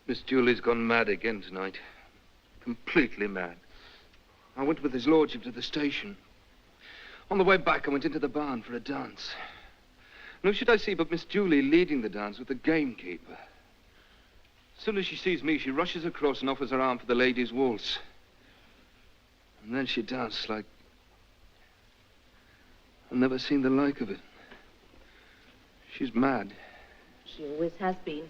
Miss Julie's gone mad again tonight. Completely mad. I went with his lordship to the station. On the way back, I went into the barn for a dance. And who should I see but Miss Julie leading the dance with the gamekeeper. As soon as she sees me, she rushes across and offers her arm for the ladies' waltz. And then she danced like... I've never seen the like of it. She's mad. She always has been.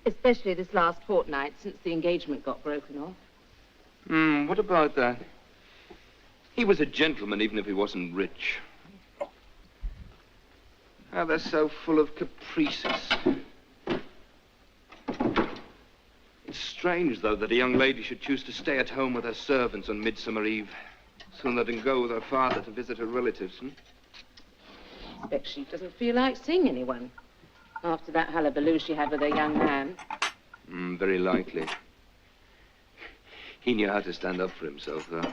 Especially this last fortnight since the engagement got broken off. What about that? He was a gentleman, even if he wasn't rich. Oh, they're so full of caprices. It's strange, though, that a young lady should choose to stay at home with her servants on Midsummer Eve, sooner than go with her father to visit her relatives, I bet she doesn't feel like seeing anyone after that hullabaloo she had with her young man. Very likely. He knew how to stand up for himself, though.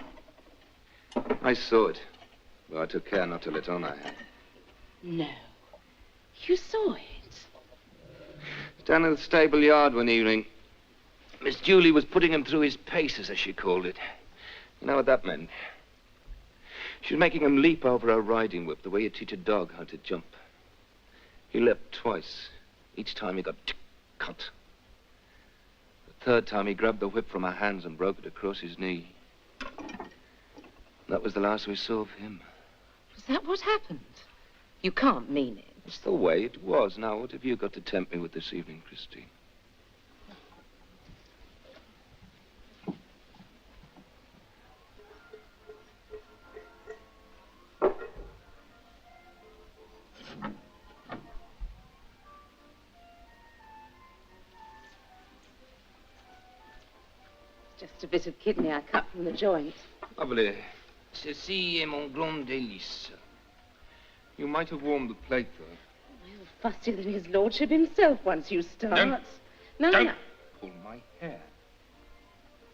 I saw it, but I took care not to let on I had. No. You saw it? Down in the stable yard one evening, Miss Julie was putting him through his paces, as she called it. You know what that meant? She was making him leap over her riding whip the way you teach a dog how to jump. He leapt twice. Each time he got cut. The third time he grabbed the whip from her hands and broke it across his knee. That was the last we saw of him. Was that what happened? You can't mean it. It's the way it was. Now, what have you got to tempt me with this evening, Christine? Just a bit of kidney I cut from the joint. Lovely. Ceci est mon grand délice. You might have warmed the plate, though. You're fussier than his lordship himself once you start. Don't pull my hair.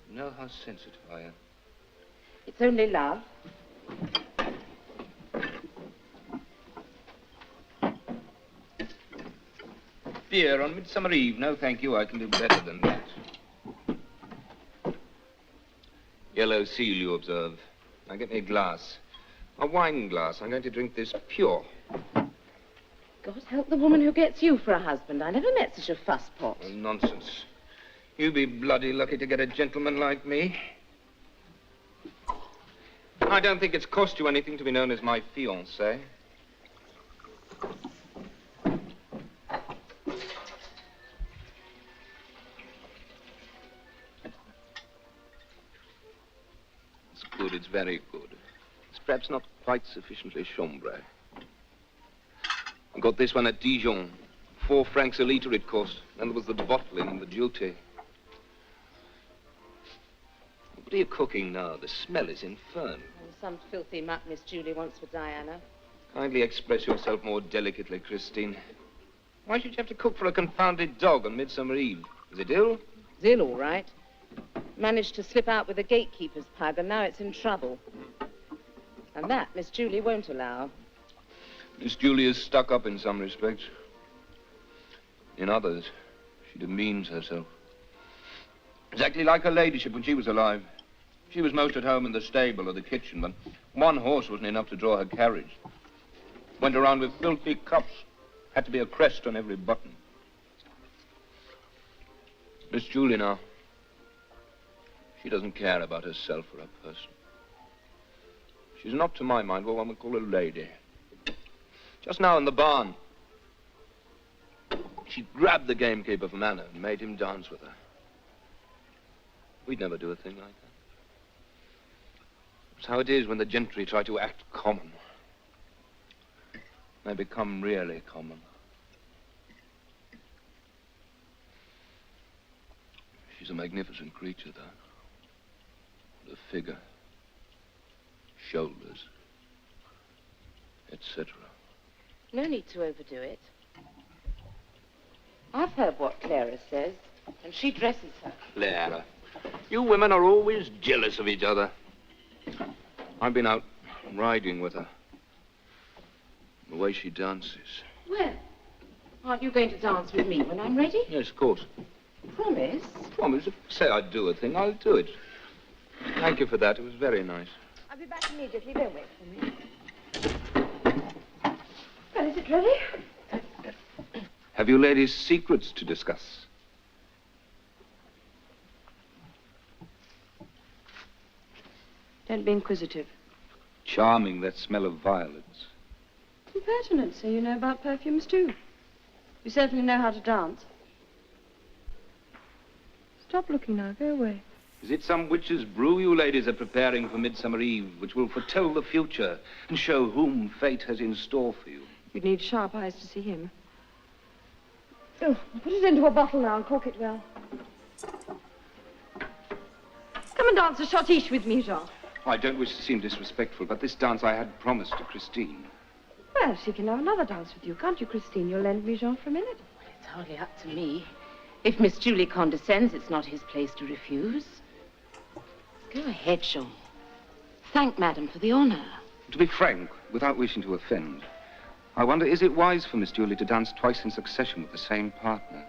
You know how sensitive I am. It's only love. Beer on Midsummer Eve? No, thank you. I can do better than that. Yellow seal, you observe. Now get me a glass. A wine glass. I'm going to drink this pure. God help the woman who gets you for a husband. I never met such a fusspot. Oh, nonsense. You be bloody lucky to get a gentleman like me. I don't think it's cost you anything to be known as my fiancé. It's good, it's very good. It's perhaps not quite sufficiently chambre. I got this one at Dijon. 4 francs a litre it cost. And there was the bottling and the duty. What are you cooking now? The smell is infernal. Oh, some filthy mutt Miss Julie wants for Diana. Kindly express yourself more delicately, Christine. Why should you have to cook for a confounded dog on Midsummer Eve? Is it ill? It's ill, all right. Managed to slip out with the gatekeeper's pug, and now it's in trouble. And that Miss Julie won't allow. Miss Julie is stuck up in some respects. In others, she demeans herself. Exactly like her ladyship when she was alive. She was most at home in the stable or the kitchen, but one horse wasn't enough to draw her carriage. Went around with filthy cups. Had to be a crest on every button. Miss Julie now, she doesn't care about herself or her person. She's not, to my mind, what one would call a lady. Just now in the barn, she grabbed the gamekeeper from Anna and made him dance with her. We'd never do a thing like that. It's how it is when the gentry try to act common. They become really common. She's a magnificent creature, though. With a figure, shoulders, etc. No need to overdo it. I've heard what Clara says, and she dresses her. Clara, you women are always jealous of each other. I've been out riding with her. The way she dances. Well, aren't you going to dance with me when I'm ready? Yes, of course. Promise? Promise, if I say I'd do a thing, I'll do it. Thank you for that. It was very nice. I'll be back immediately. Don't wait for me. Well, is it ready? Have you ladies secrets to discuss? Don't be inquisitive. Charming, that smell of violets. Impertinent, so you know about perfumes too. You certainly know how to dance. Stop looking now. Go away. Is it some witch's brew you ladies are preparing for Midsummer Eve, which will foretell the future and show whom fate has in store for you? You'd need sharp eyes to see him. Oh, put it into a bottle now and cork it well. Come and dance a schottische with me, Jean. I don't wish to seem disrespectful, but this dance I had promised to Christine. Well, she can have another dance with you, can't you, Christine? You'll lend me Jean for a minute. Well, it's hardly up to me. If Miss Julie condescends, it's not his place to refuse. Go ahead, Jean. Thank Madame for the honor. To be frank, without wishing to offend, I wonder, is it wise for Miss Julie to dance twice in succession with the same partner?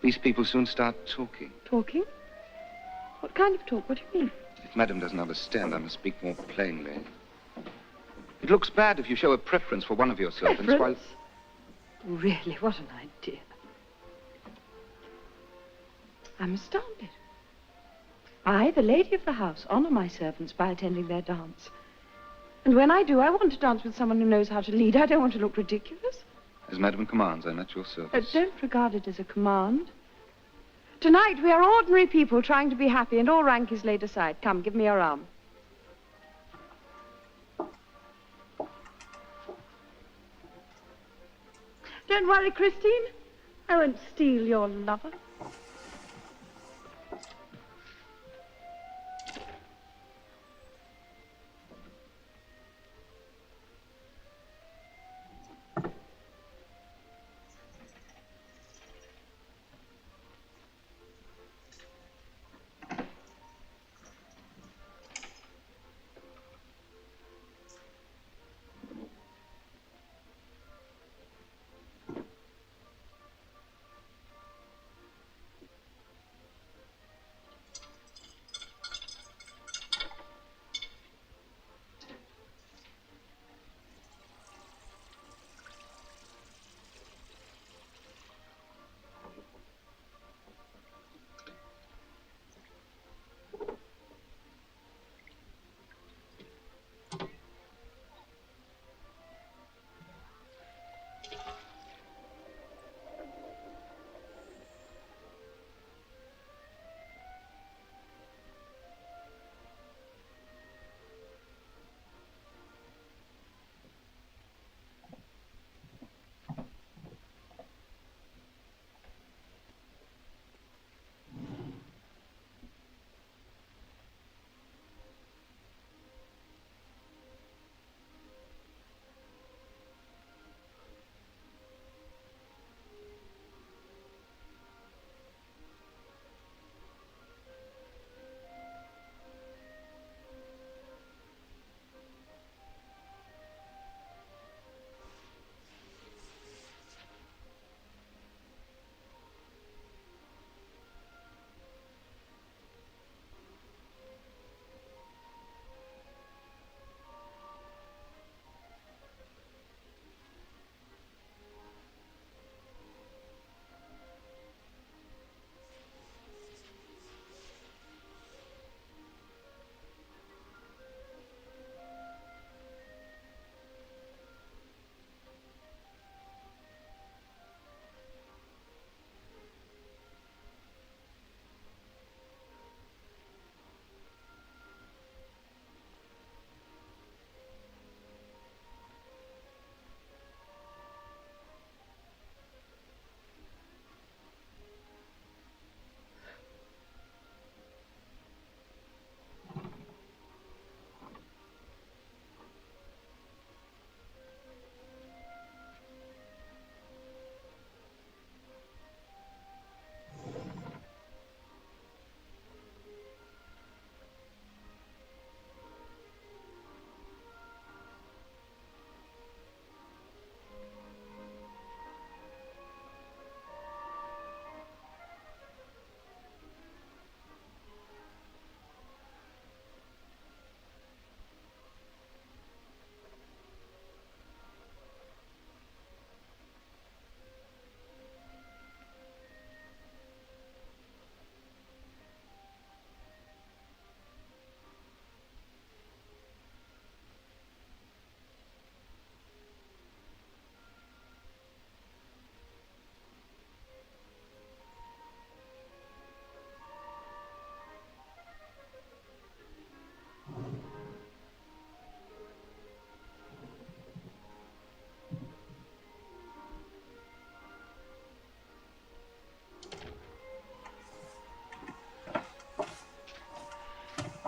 These people soon start talking. Talking? What kind of talk? What do you mean? If Madame doesn't understand, I must speak more plainly. It looks bad if you show a preference for one of your servants while... Really, what an idea. I'm astounded. I, the lady of the house, honor my servants by attending their dance. And when I do, I want to dance with someone who knows how to lead. I don't want to look ridiculous. As Madame commands, I'm at your service. Don't regard it as a command. Tonight, we are ordinary people trying to be happy, and all rank is laid aside. Come, give me your arm. Don't worry, Christine. I won't steal your lover.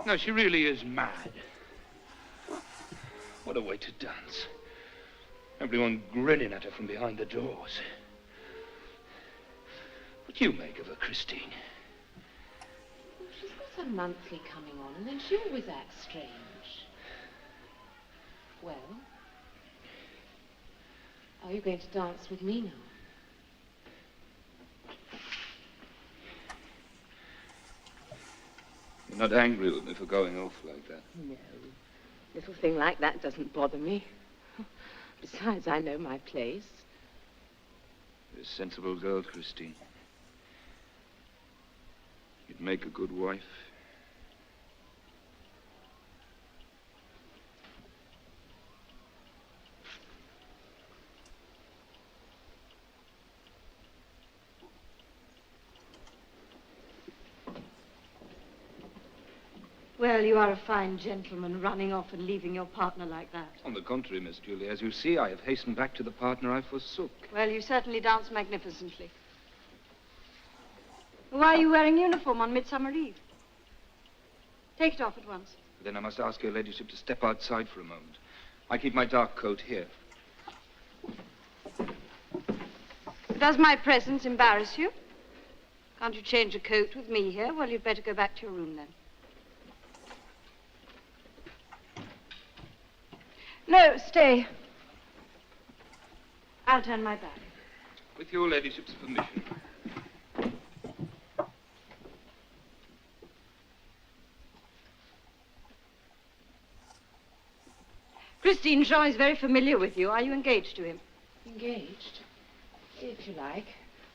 No, she really is mad. What a way to dance. Everyone grinning at her from behind the doors. What do you make of her, Christine? Well, she's got some monthly coming on, and then she always acts strange. Well, are you going to dance with me now? You're not angry with me for going off like that? No. Little thing like that doesn't bother me. Besides, I know my place. You're a sensible girl, Christine. You'd make a good wife. Well, you are a fine gentleman, running off and leaving your partner like that. On the contrary, Miss Julie, as you see, I have hastened back to the partner I forsook. Well, you certainly dance magnificently. Why are you wearing uniform on Midsummer Eve? Take it off at once. Then I must ask your ladyship to step outside for a moment. I keep my dark coat here. Does my presence embarrass you? Can't you change a coat with me here? Well, you'd better go back to your room then. No, stay. I'll turn my back. With your ladyship's permission. Christine, Jean is very familiar with you. Are you engaged to him? Engaged? If you like.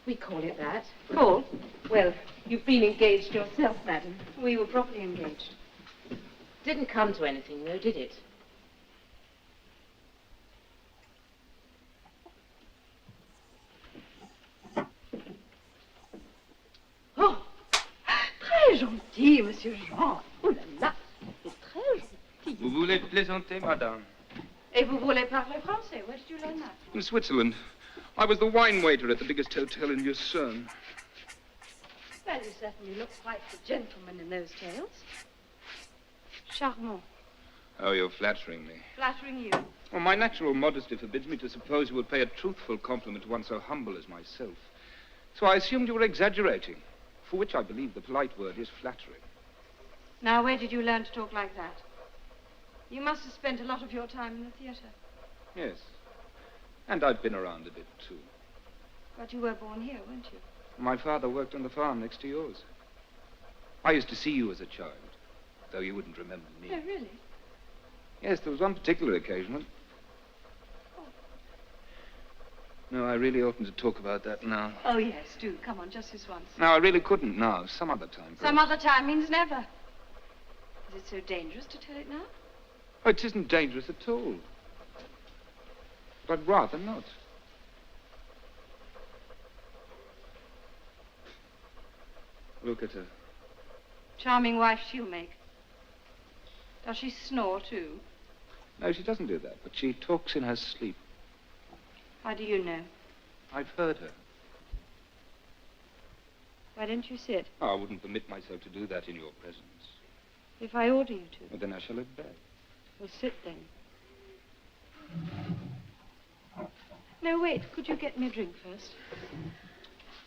We call it that. Call? Well, you've been engaged yourself, madam. We were properly engaged. Didn't come to anything, though, did it? Oh, très gentil, Monsieur Jean. Oh là là, c'est très gentil. Vous voulez plaisanter, madame? Et vous voulez parler français? Where did you learn that? In Switzerland. I was the wine waiter at the biggest hotel in Lucerne. Well, you certainly look quite the gentleman in those tales. Charmant. Oh, you're flattering me. Flattering you. Well, my natural modesty forbids me to suppose you would pay a truthful compliment to one so humble as myself. So I assumed you were exaggerating, for which I believe the polite word is flattering. Now, where did you learn to talk like that? You must have spent a lot of your time in the theater. Yes. And I've been around a bit, too. But you were born here, weren't you? My father worked on the farm next to yours. I used to see you as a child, though you wouldn't remember me. No, really? Yes, there was one particular occasion when... No, I really oughtn't to talk about that now. Oh, yes, do. Come on, just this once. No, I really couldn't now. Some other time. Some other time means never. Is it so dangerous to tell it now? Oh, it isn't dangerous at all. But rather not. Look at her. Charming wife she'll make. Does she snore, too? No, she doesn't do that, but she talks in her sleep. How do you know? I've heard her. Why don't you sit? Oh, I wouldn't permit myself to do that in your presence. If I order you to. Well, then I shall obey. Well, sit then. No, wait. Could you get me a drink first?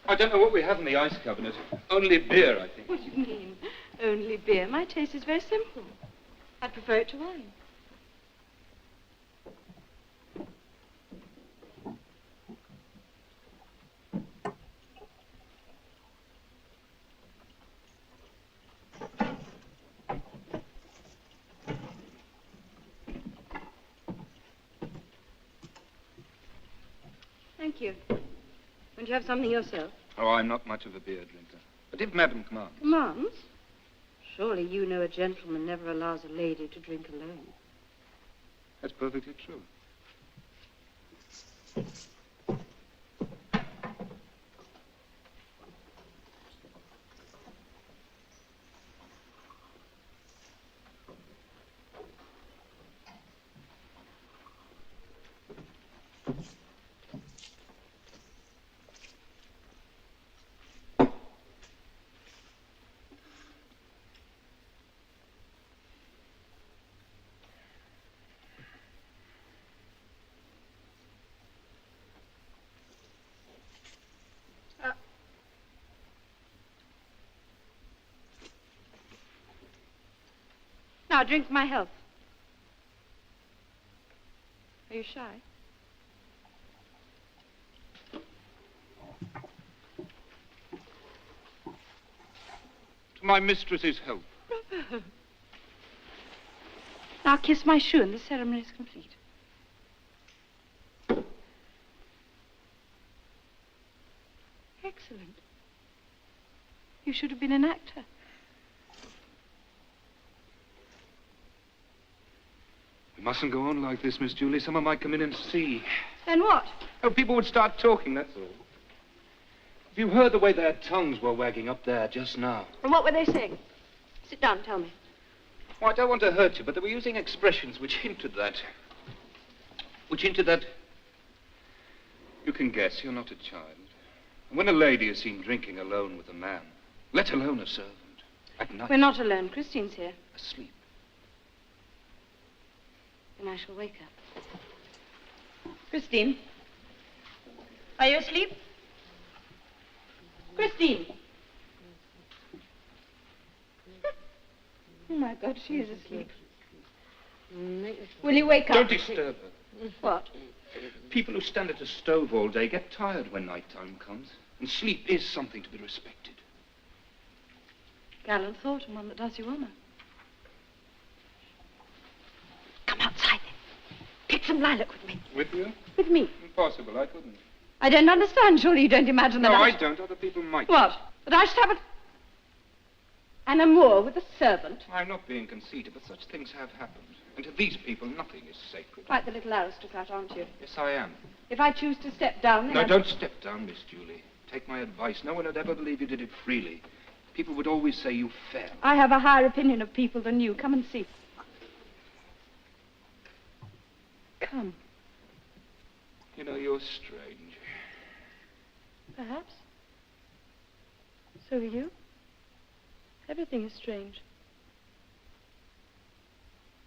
I don't know what we have in the ice cabinet. Only beer, I think. What do you mean? Only beer? My taste is very simple. I'd prefer it to wine. Thank you. Won't you have something yourself? Oh, I'm not much of a beer drinker. But if Madam commands. Commands? Surely you know a gentleman never allows a lady to drink alone. That's perfectly true. Now drink my health. Are you shy? To my mistress's health. Bravo. Now kiss my shoe and the ceremony is complete. Excellent. You should have been an actor. We mustn't go on like this, Miss Julie. Someone might come in and see. Then what? Oh, people would start talking, that's all. Have you heard the way their tongues were wagging up there just now? And what were they saying? Sit down, tell me. Well, I don't want to hurt you, but they were using expressions which hinted that. You can guess, you're not a child. And when a lady is seen drinking alone with a man, let alone a servant, at night... We're not alone. Christine's here. Asleep. Then I shall wake her. Christine. Are you asleep? Christine. Oh, my God, she is asleep. Will you wake up? Don't disturb her. What? People who stand at a stove all day get tired when night time comes. And sleep is something to be respected. Gallant thought, and one that does you honor. Come outside, then. Pick some lilac with me. With you? With me. Impossible, I couldn't. I don't understand. Surely you don't imagine that No, I don't. Other people might. What? That I should have an amour with a servant? I'm not being conceited, but such things have happened. And to these people, nothing is sacred. Quite the little aristocrat, aren't you? Yes, I am. If I choose to step down, then No, don't step down, Miss Julie. Take my advice. No one would ever believe you did it freely. People would always say you fell. I have a higher opinion of people than you. Come and see. Come. You know, you're strange. Perhaps. So are you. Everything is strange.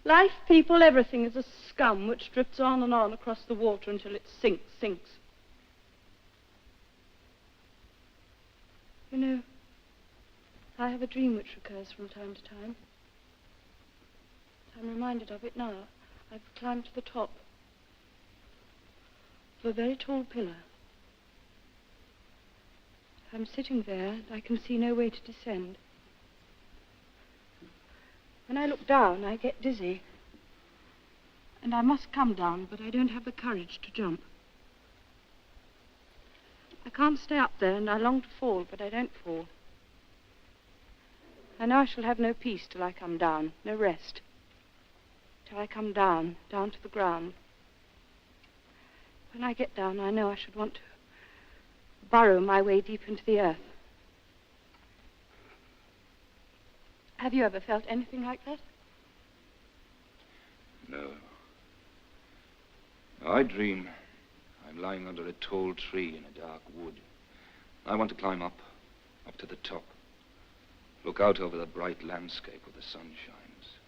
Life, people, everything is a scum which drifts on and on across the water until it sinks. You know, I have a dream which recurs from time to time. I'm reminded of it now. I've climbed to the top of a very tall pillar. I'm sitting there and I can see no way to descend. When I look down, I get dizzy. And I must come down, but I don't have the courage to jump. I can't stay up there, and I long to fall, but I don't fall. I know I shall have no peace till I come down, no rest. Till I come down to the ground. When I get down, I know I should want to burrow my way deep into the earth. Have you ever felt anything like that? No. I dream I'm lying under a tall tree in a dark wood. I want to climb up to the top. Look out over the bright landscape where the sun shines.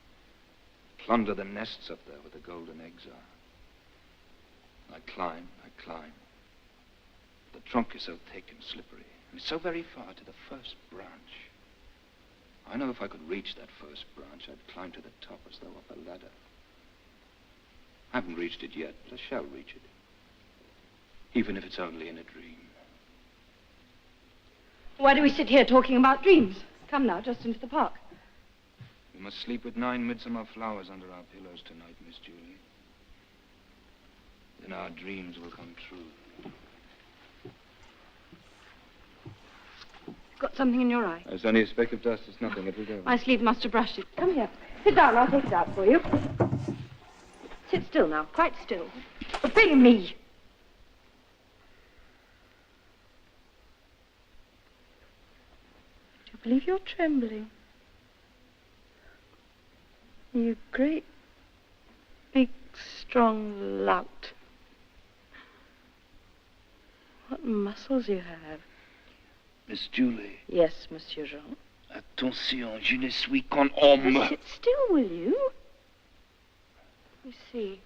Plunder the nests up there where the golden eggs are. I climb. The trunk is so thick and slippery, and it's so very far to the first branch. I know if I could reach that first branch, I'd climb to the top as though up a ladder. I haven't reached it yet, but I shall reach it. Even if it's only in a dream. Why do we sit here talking about dreams? Come now, just into the park. We must sleep with 9 midsummer flowers under our pillows tonight, Miss Julie. Then our dreams will come true. Got something in your eye? There's only a speck of dust. It's nothing. It'll go. My sleeve must have brushed it. Come here. Sit down. I'll take it out for you. Sit still now. Quite still. Obey me. Do you believe you're trembling? You great, big, strong lout. What muscles you have. Miss Julie. Yes, Monsieur Jean. Attention, je ne suis qu'un homme. Well, sit still, will you? Let me see.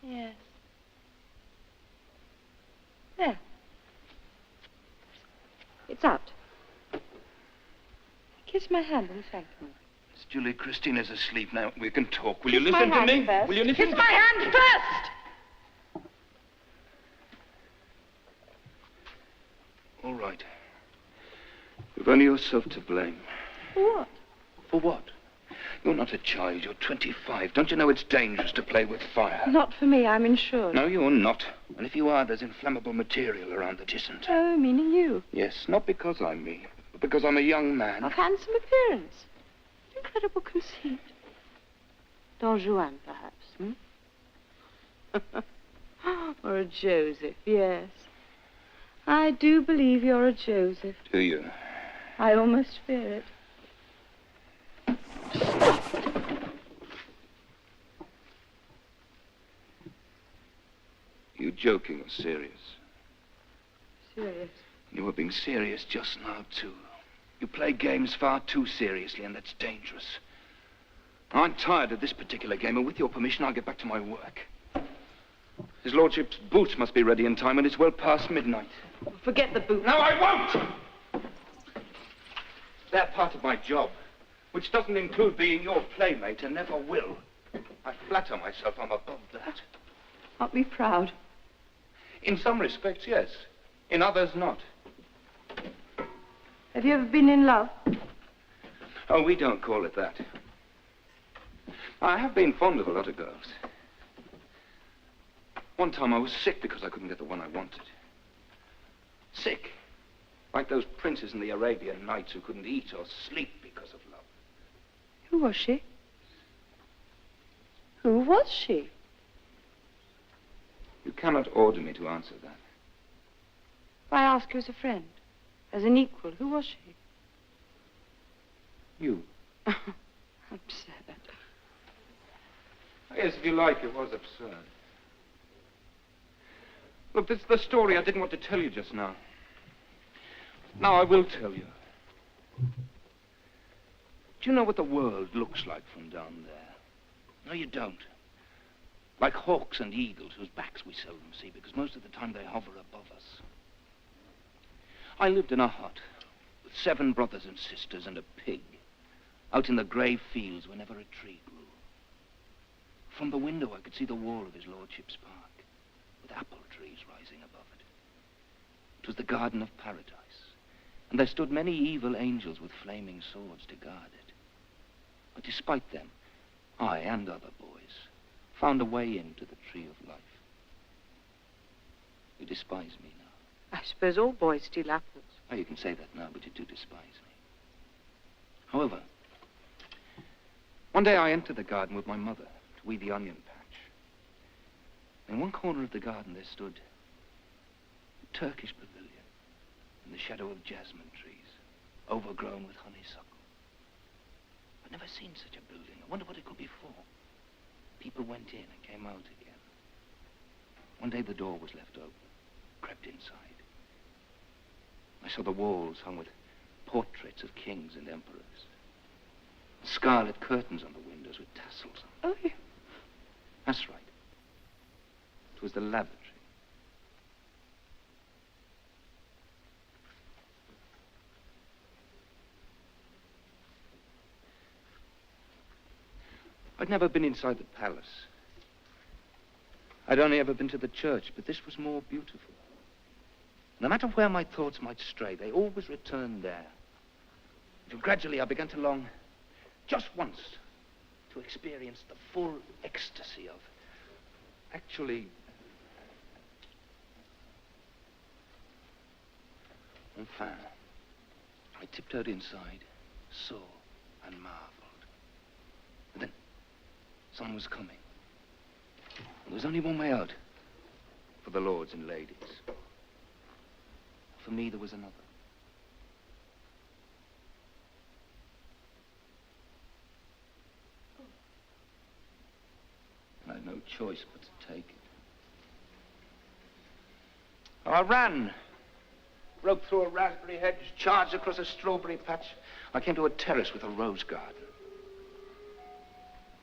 Yes. There. It's out. Kiss kiss my hand and thank me. Miss Julie, Christina's asleep now. We can talk. Will you Kiss my listen to hand me? first. Will you listen Kiss to my hand first! All right. You've only yourself to blame. For what? For what? You're not a child. You're 25. Don't you know it's dangerous to play with fire? Not for me. I'm insured. No, you're not. And if you are, there's inflammable material around that isn't. Oh, meaning you. Yes, not because I'm me, but because I'm a young man. Of handsome appearance. Incredible conceit. Don Juan, perhaps, or a Joseph, yes. I do believe you're a Joseph. Do you? I almost fear it. You joking or serious? Serious. You were being serious just now, too. You play games far too seriously, and that's dangerous. I'm tired of this particular game, and with your permission, I'll get back to my work. His lordship's boots must be ready in time, and it's well past midnight. Forget the boots. No, I won't! They're part of my job, which doesn't include being your playmate, and never will. I flatter myself I'm above that. Aren't we proud? In some respects, yes. In others, not. Have you ever been in love? Oh, we don't call it that. I have been fond of a lot of girls. One time I was sick because I couldn't get the one I wanted. Sick. Like those princes in the Arabian Nights who couldn't eat or sleep because of love. Who was she? Who was she? You cannot order me to answer that. If I ask you as a friend, as an equal, who was she? You. Absurd. Yes, if you like, it was absurd. Look, this is the story I didn't want to tell you just now. Now I will tell you. Do you know what the world looks like from down there? No, you don't. Like hawks and eagles whose backs we seldom see because most of the time they hover above us. I lived in a hut with 7 brothers and sisters and a pig out in the grey fields whenever a tree grew. From the window I could see the wall of his lordship's park with apple trees rising above it. It was the garden of paradise, and there stood many evil angels with flaming swords to guard it. But despite them, I and other boys found a way into the tree of life. You despise me now. I suppose all boys steal apples. Oh, you can say that now, but you do despise me. However, one day I entered the garden with my mother to weed the onion patch. In one corner of the garden there stood a Turkish pavilion in the shadow of jasmine trees, overgrown with honeysuckle. I'd never seen such a building. I wondered what it could be for. People went in and came out again. One day the door was left open, crept inside. I saw the walls hung with portraits of kings and emperors. Scarlet curtains on the windows with tassels on them. Oh, yeah. That's right. It was the lavatory. I'd never been inside the palace. I'd only ever been to the church, but this was more beautiful. No matter where my thoughts might stray, they always returned there. And gradually I began to long, just once, to experience the full ecstasy of actually... Enfin, I tiptoed inside, saw, and marveled. And then someone was coming. And there was only one way out for the lords and ladies. For me, there was another. I had no choice but to take it. I ran. Broke through a raspberry hedge, charged across a strawberry patch. I came to a terrace with a rose garden.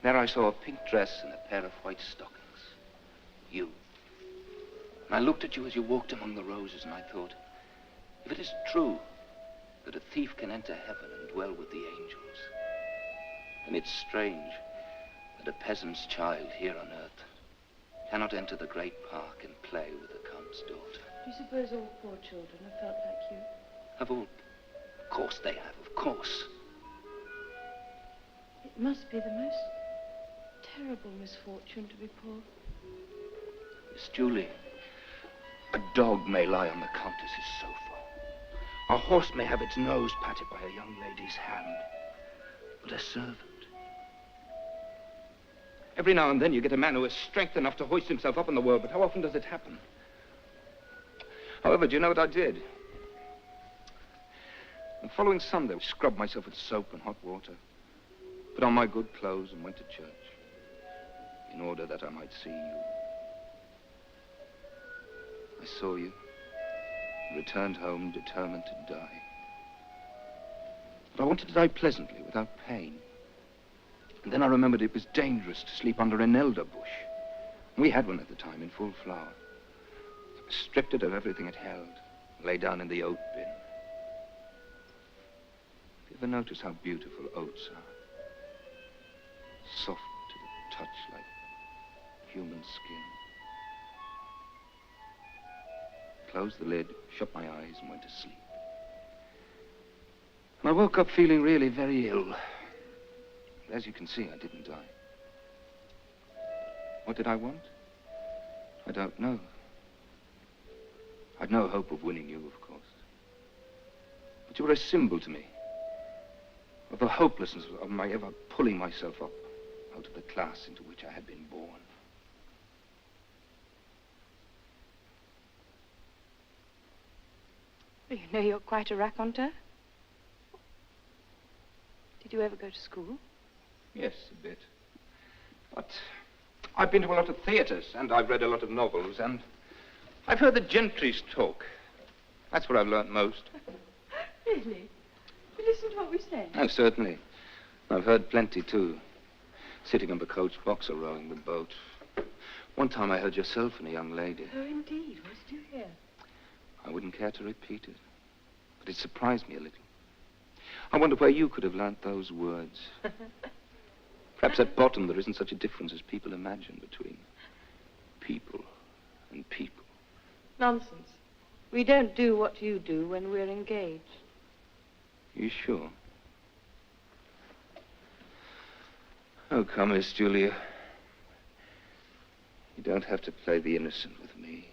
There I saw a pink dress and a pair of white stockings. You. And I looked at you as you walked among the roses, and I thought, if it is true that a thief can enter heaven and dwell with the angels. And it's strange that a peasant's child here on earth cannot enter the great park and play with the Count's daughter. Do you suppose all poor children have felt like you? Have all? Of course they have, of course. It must be the most terrible misfortune to be poor. Miss Julie, a dog may lie on the Countess's sofa. A horse may have its nose patted by a young lady's hand. But a servant... Every now and then you get a man who has strength enough to hoist himself up in the world, but how often does it happen? However, do you know what I did? The following Sunday, I scrubbed myself with soap and hot water, put on my good clothes and went to church in order that I might see you. I saw you, returned home determined to die. But I wanted to die pleasantly, without pain. And then I remembered it was dangerous to sleep under an elder bush. We had one at the time in full flower. So I stripped it of everything it held, lay down in the oat bin. Have you ever noticed how beautiful oats are? Soft to the touch like human skin. Closed the lid, shut my eyes, and went to sleep. And I woke up feeling really very ill. But as you can see, I didn't die. What did I want? I don't know. I'd no hope of winning you, of course. But you were a symbol to me of the hopelessness of my ever pulling myself up out of the class into which I had been born. You know you're quite a raconteur. Did you ever go to school? Yes, a bit. But I've been to a lot of theaters, and I've read a lot of novels, and I've heard the gentries talk. That's where I've learnt most. Really? You listen to what we say? Oh, certainly. I've heard plenty, too. Sitting on the coach box or rowing the boat. One time I heard yourself and a young lady. Oh, indeed. What did you hear? I wouldn't care to repeat it, but it surprised me a little. I wonder where you could have learnt those words. Perhaps at bottom there isn't such a difference as people imagine between people and people. Nonsense. We don't do what you do when we're engaged. You sure? Oh, come, Miss Julia. You don't have to play the innocent with me.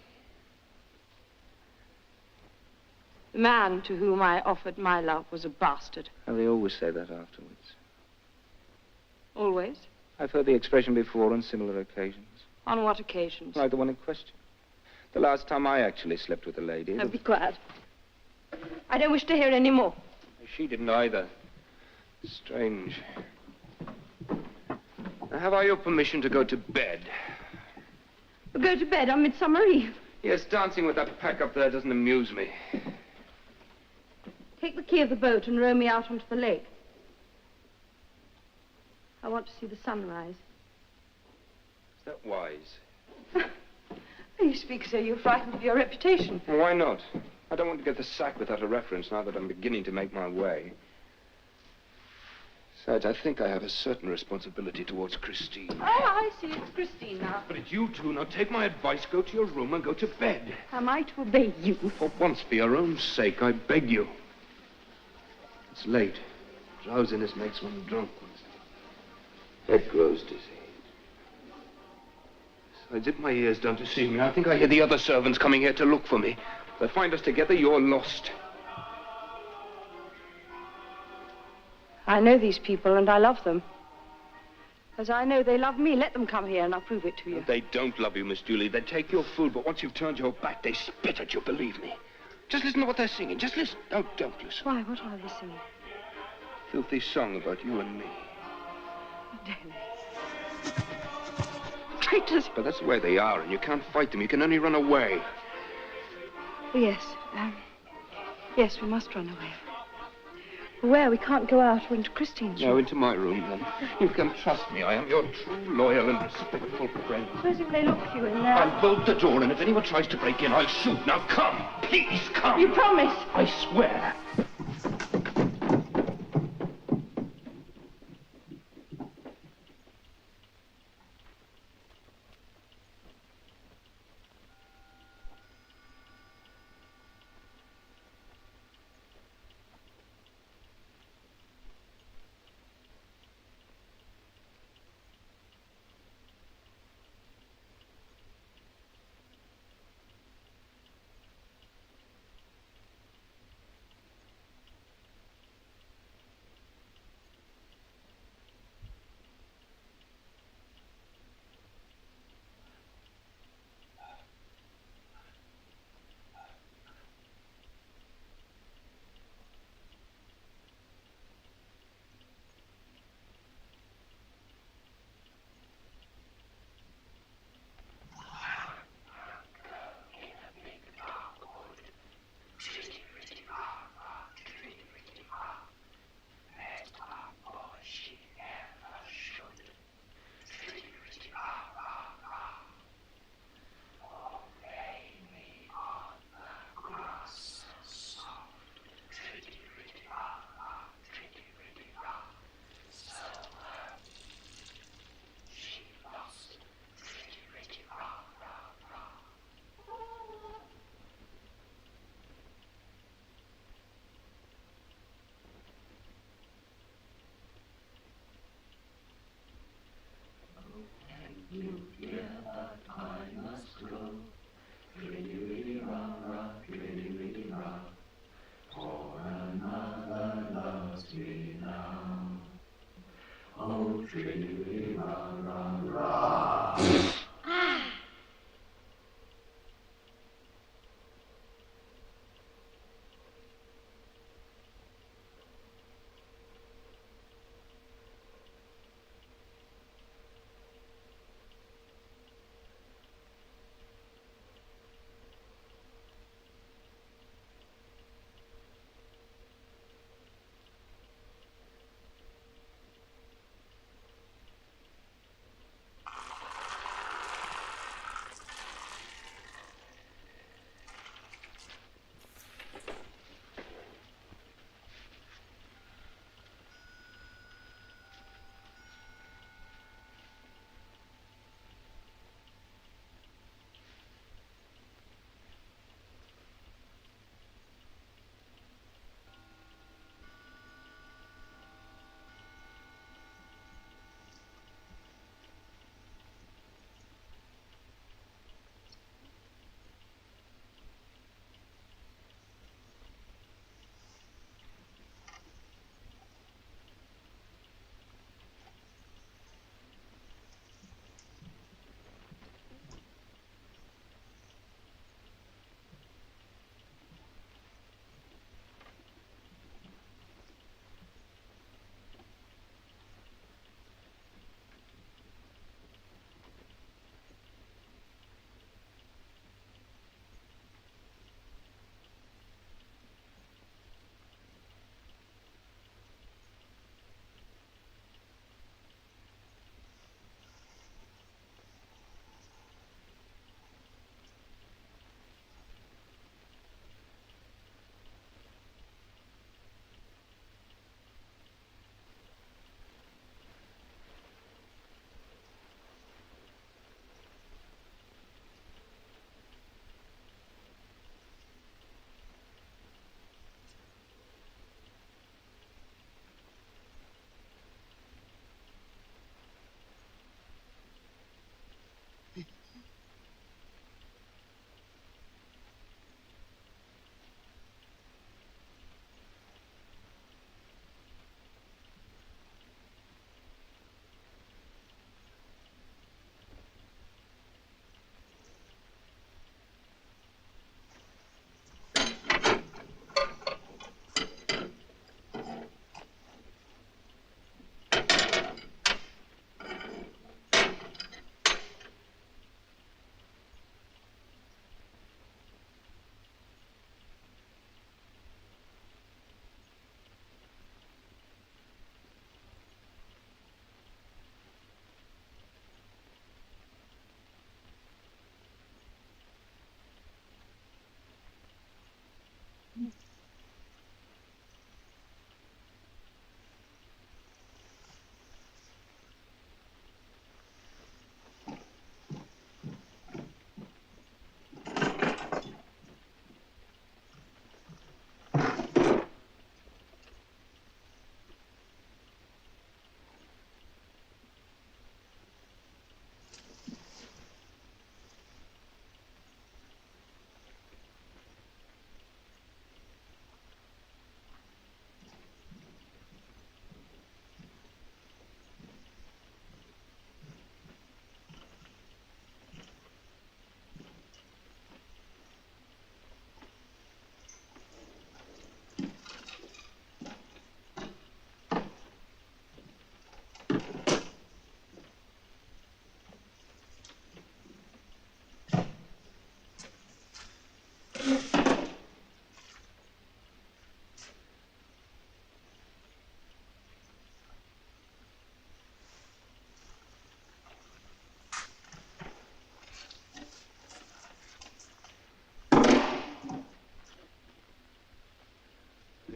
The man to whom I offered my love was a bastard. Oh, they always say that afterwards. Always? I've heard the expression before on similar occasions. On what occasions? Like the one in question. The last time I actually slept with a lady. Be quiet. I don't wish to hear any more. She didn't either. Strange. Now, have I your permission to go to bed? Go to bed on Midsummer Eve. Yes, dancing with that pack up there doesn't amuse me. Take the key of the boat and row me out onto the lake. I want to see the sunrise. Is that wise? You speak so you're frightened of your reputation. Well, why not? I don't want to get the sack without a reference now that I'm beginning to make my way. Besides, I think I have a certain responsibility towards Christine. Oh, I see. It's Christine now. But it's you two. Now take my advice, go to your room and go to bed. Am I to obey you? For once, for your own sake, I beg you. It's late. Drowsiness makes one drunk. Head grows dizzy. Besides, if my ears don't deceive me, I think I hear the other servants coming here to look for me. If they find us together, you're lost. I know these people and I love them. As I know they love me, let them come here and I'll prove it to you. They don't love you, Miss Julie. They take your food, but once you've turned your back, they spit at you, believe me. Just listen to what they're singing. Just listen. No, don't listen. Why? What are they singing? Filthy song about you and me. Traitors. But that's the way they are, and you can't fight them. You can only run away. Oh, yes. Yes, we must run away. Where? We can't go out or into Christine's room. No, into my room, then. You can trust me. I am your true, loyal, and respectful friend. Suppose if they look for you in there... I'll bolt the door, and if anyone tries to break in, I'll shoot. Now, come. Please, come. You promise? I swear.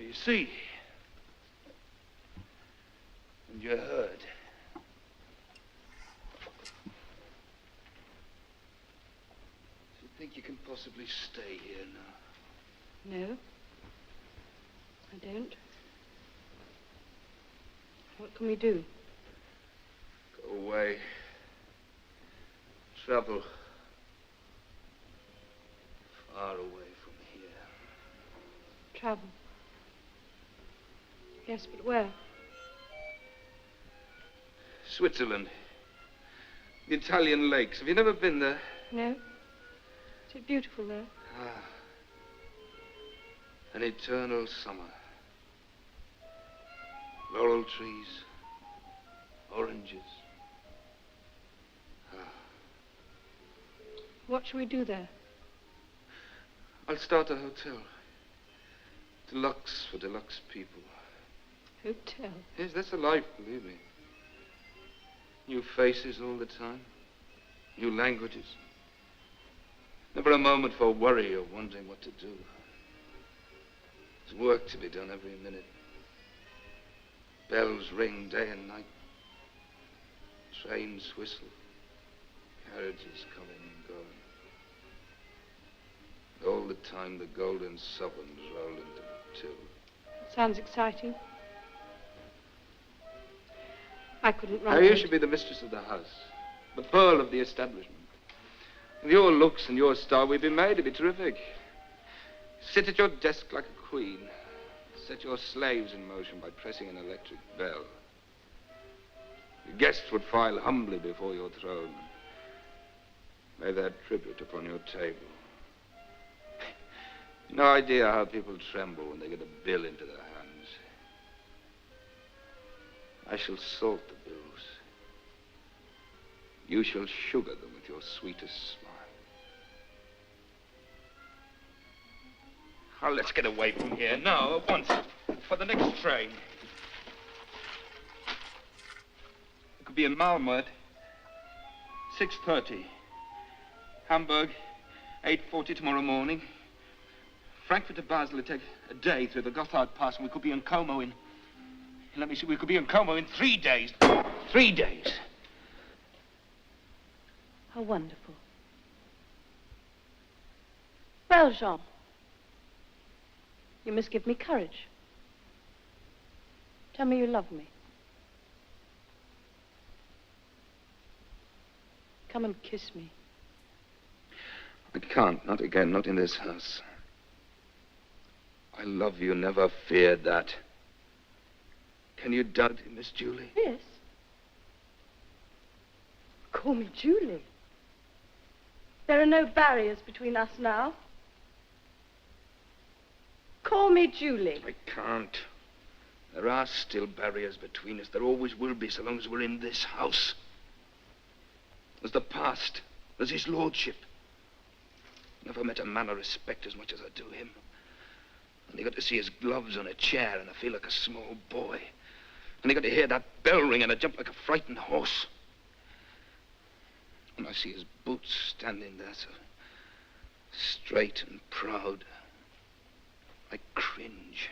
You see, and you heard. Do you think you can possibly stay here now? No, I don't. What can we do? Go away. Travel. Far away from here. Travel. Yes, but where? Switzerland. The Italian lakes. Have you never been there? No. Is it beautiful there? Ah. An eternal summer. Laurel trees. Oranges. Ah. What shall we do there? I'll start a hotel. Deluxe for deluxe people. Hotel? Yes, that's the life, believe me. New faces all the time. New languages. Never a moment for worry or wondering what to do. There's work to be done every minute. Bells ring day and night. Trains whistle. Carriages coming and going. And all the time the golden sovereigns roll into the till. Sounds exciting. I couldn't run Now, away. you should be the mistress of the house. The pearl of the establishment. With your looks and your style, we'd be made to be terrific. Sit at your desk like a queen. Set your slaves in motion by pressing an electric bell. Your guests would file humbly before your throne. Lay their tribute upon your table. No idea how people tremble when they get a bill into their hands. I shall salt the bills. You shall sugar them with your sweetest smile. Oh, let's get away from here now, at once, for the next train. It could be in Malmö at 6:30. Hamburg, 8:40 tomorrow morning. Frankfurt to Basel, it'd take a day through the Gotthard Pass, and we could be in Como in... Let me see, we could be in Como in 3 days. 3 days. How wonderful. Well, Jean, you must give me courage. Tell me you love me. Come and kiss me. I can't, not again, not in this house. I love you, never feared that. Can you doubt it, Miss Julie? Yes. Call me Julie. There are no barriers between us now. Call me Julie. I can't. There are still barriers between us. There always will be, so long as we're in this house. There's the past. There's his lordship. Never met a man I respect as much as I do him. And I got to see his gloves on a chair, and I feel like a small boy. And I got to hear that bell ring, and I jump like a frightened horse. And I see his boots standing there so straight and proud. I cringe.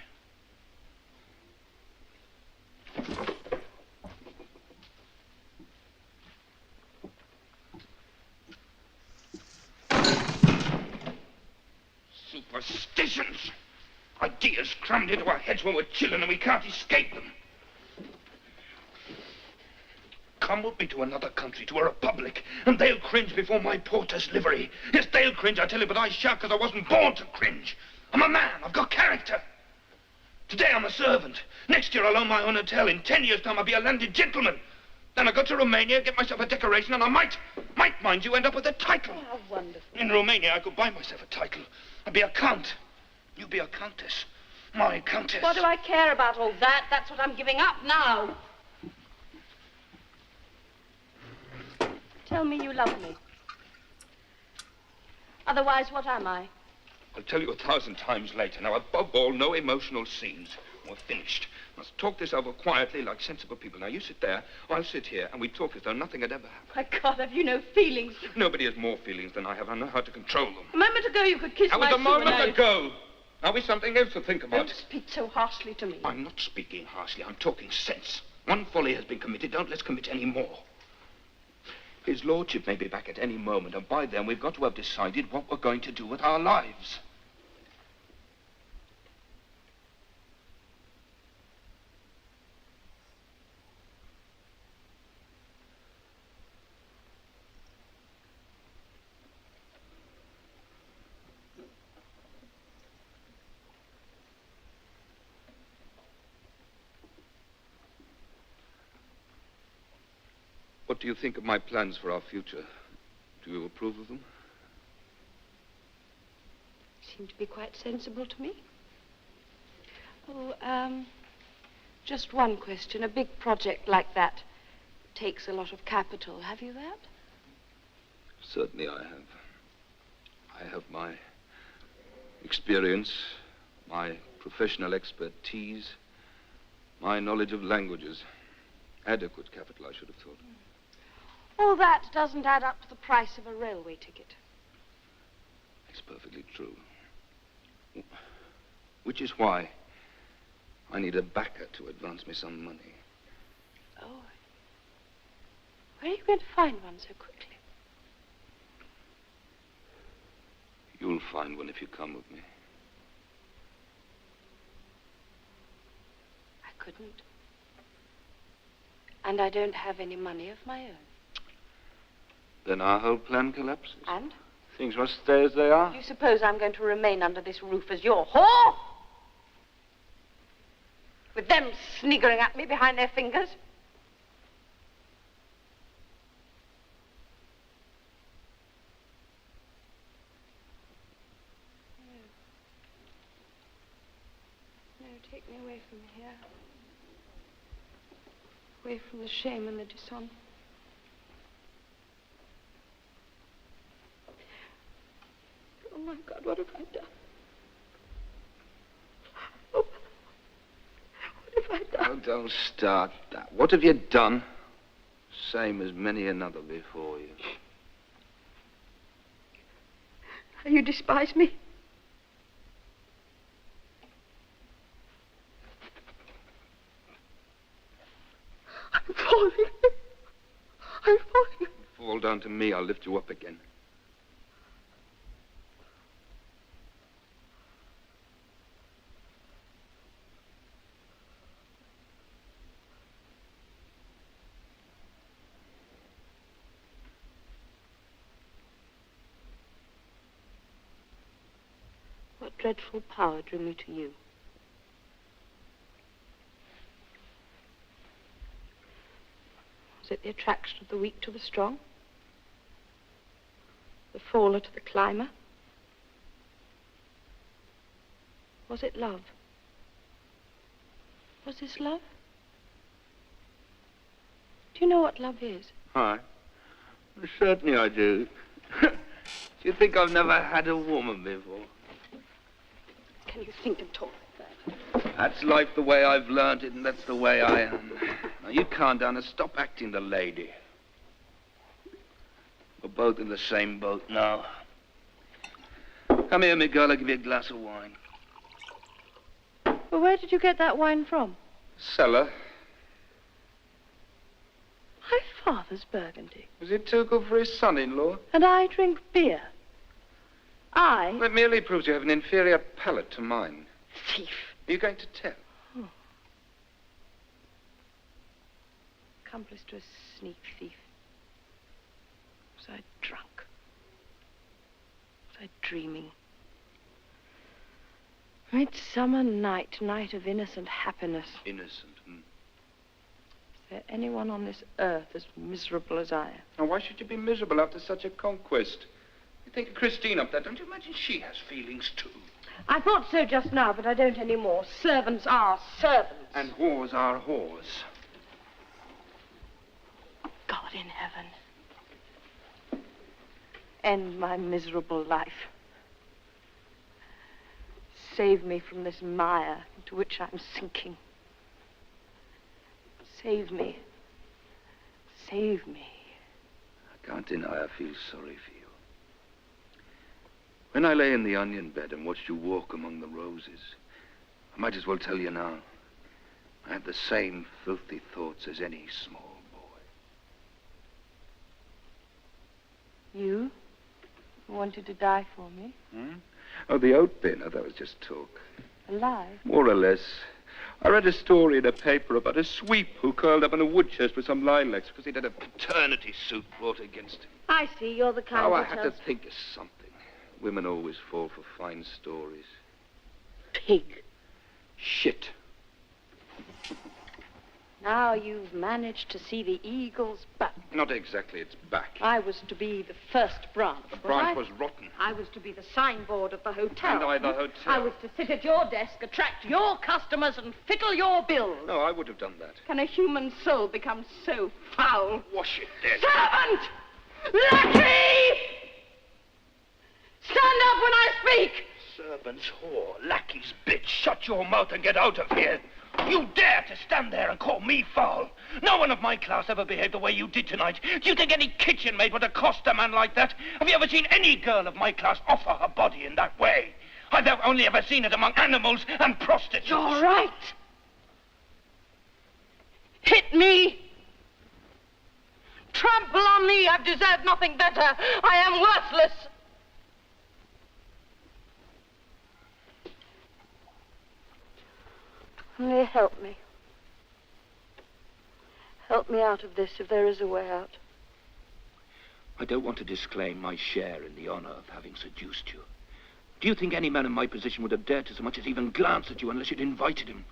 Superstitions! Ideas crammed into our heads when we're children and we can't escape them. Come with me to another country, to a republic, and they'll cringe before my porter's livery. Yes, they'll cringe, I tell you, but I shan't, because I wasn't born to cringe. I'm a man. I've got character. Today I'm a servant. Next year I'll own my own hotel. In 10 years' time I'll be a landed gentleman. Then I'll go to Romania, get myself a decoration, and I might, mind you, end up with a title. Oh, how wonderful. In Romania I could buy myself a title. I'd be a count. You'd be a countess. My countess. What do I care about all that? That's what I'm giving up now. Tell me you love me. Otherwise, what am I? I'll tell you 1,000 times later. Now, above all, no emotional scenes. We're finished. Let's talk this over quietly like sensible people. Now, you sit there, I'll sit here, and we talk as though nothing had ever happened. My God, have you no feelings? Nobody has more feelings than I have. I know how to control them. A moment ago, you could kiss That my was a moment souvenir. ago. Now, we've something else to think about. Don't speak so harshly to me. I'm not speaking harshly. I'm talking sense. One folly has been committed. Don't let's commit any more. His lordship may be back at any moment, and by then we've got to have decided what we're going to do with our lives. What do you think of my plans for our future? Do you approve of them? Seem to be quite sensible to me. Oh, just one question. A big project like that takes a lot of capital. Have you that? Certainly I have. I have my experience, my professional expertise, my knowledge of languages. Adequate capital, I should have thought. All that doesn't add up to the price of a railway ticket. It's perfectly true. Which is why I need a backer to advance me some money. Oh. Where are you going to find one so quickly? You'll find one if you come with me. I couldn't. And I don't have any money of my own. Then our whole plan collapses. And? Things must stay as they are. Do you suppose I'm going to remain under this roof as your whore? With them sniggering at me behind their fingers? No, take me away from here. Away from the shame and the dishonor. Oh, my God, what have I done? Oh, what have I done? Oh, don't start that. What have you done? Same as many another before you. You despise me? I'm falling. I'm falling. Fall down to me, I'll lift you up again. What dreadful power drew me to you? Was it the attraction of the weak to the strong? The faller to the climber? Was it love? Was this love? Do you know what love is? Hi. Certainly I do. Do you think I've never had a woman before? Can you think and talk like that? That's life the way I've learned it, and that's the way I am. Now, you calm down and stop acting the lady. We're both in the same boat now. Come here, me girl, I'll give you a glass of wine. Well, where did you get that wine from? Cellar. My father's Burgundy. Was it too good for his son-in-law? And I drink beer. Well, it merely proves you have an inferior palate to mine. Thief. Are you going to tell? Oh. Accomplice to a sneak thief. Was I drunk? Was I dreaming? Midsummer night, night of innocent happiness. Innocent, Is there anyone on this earth as miserable as I am? Now, why should you be miserable after such a conquest? You think of Christine up there. Don't you imagine she has feelings, too? I thought so just now, but I don't anymore. Servants are servants. And whores are whores. God in heaven. End my miserable life. Save me from this mire into which I'm sinking. Save me. Save me. I can't deny I feel sorry for you. When I lay in the onion bed and watched you walk among the roses, I might as well tell you now, I had the same filthy thoughts as any small boy. You wanted to die for me? Oh, the oat bin. Oh, that was just talk. Alive? More or less. I read a story in a paper about a sweep who curled up in a wood chest with some lilacs because he'd had a paternity suit brought against him. I see. You're the kind Oh, who I had to tells... think of something. Women always fall for fine stories. Pig. Shit. Now you've managed to see the eagle's back. Not exactly its back. I was to be the first branch. The branch was rotten. I was to be the signboard at the hotel. And I the hotel. I was to sit at your desk, attract your customers, and fiddle your bills. No, I would have done that. Can a human soul become so foul? Wash it dead. Servant! Lackey! Stand up when I speak! Servant's whore, lackey's bitch, shut your mouth and get out of here. You dare to stand there and call me foul? No one of my class ever behaved the way you did tonight. Do you think any kitchen maid would accost a man like that? Have you ever seen any girl of my class offer her body in that way? I've only ever seen it among animals and prostitutes. You're right. Hit me. Trample on me. I've deserved nothing better. I am worthless. Only help me. Help me out of this if there is a way out. I don't want to disclaim my share in the honor of having seduced you. Do you think any man in my position would have dared to so much as even glance at you unless you'd invited him?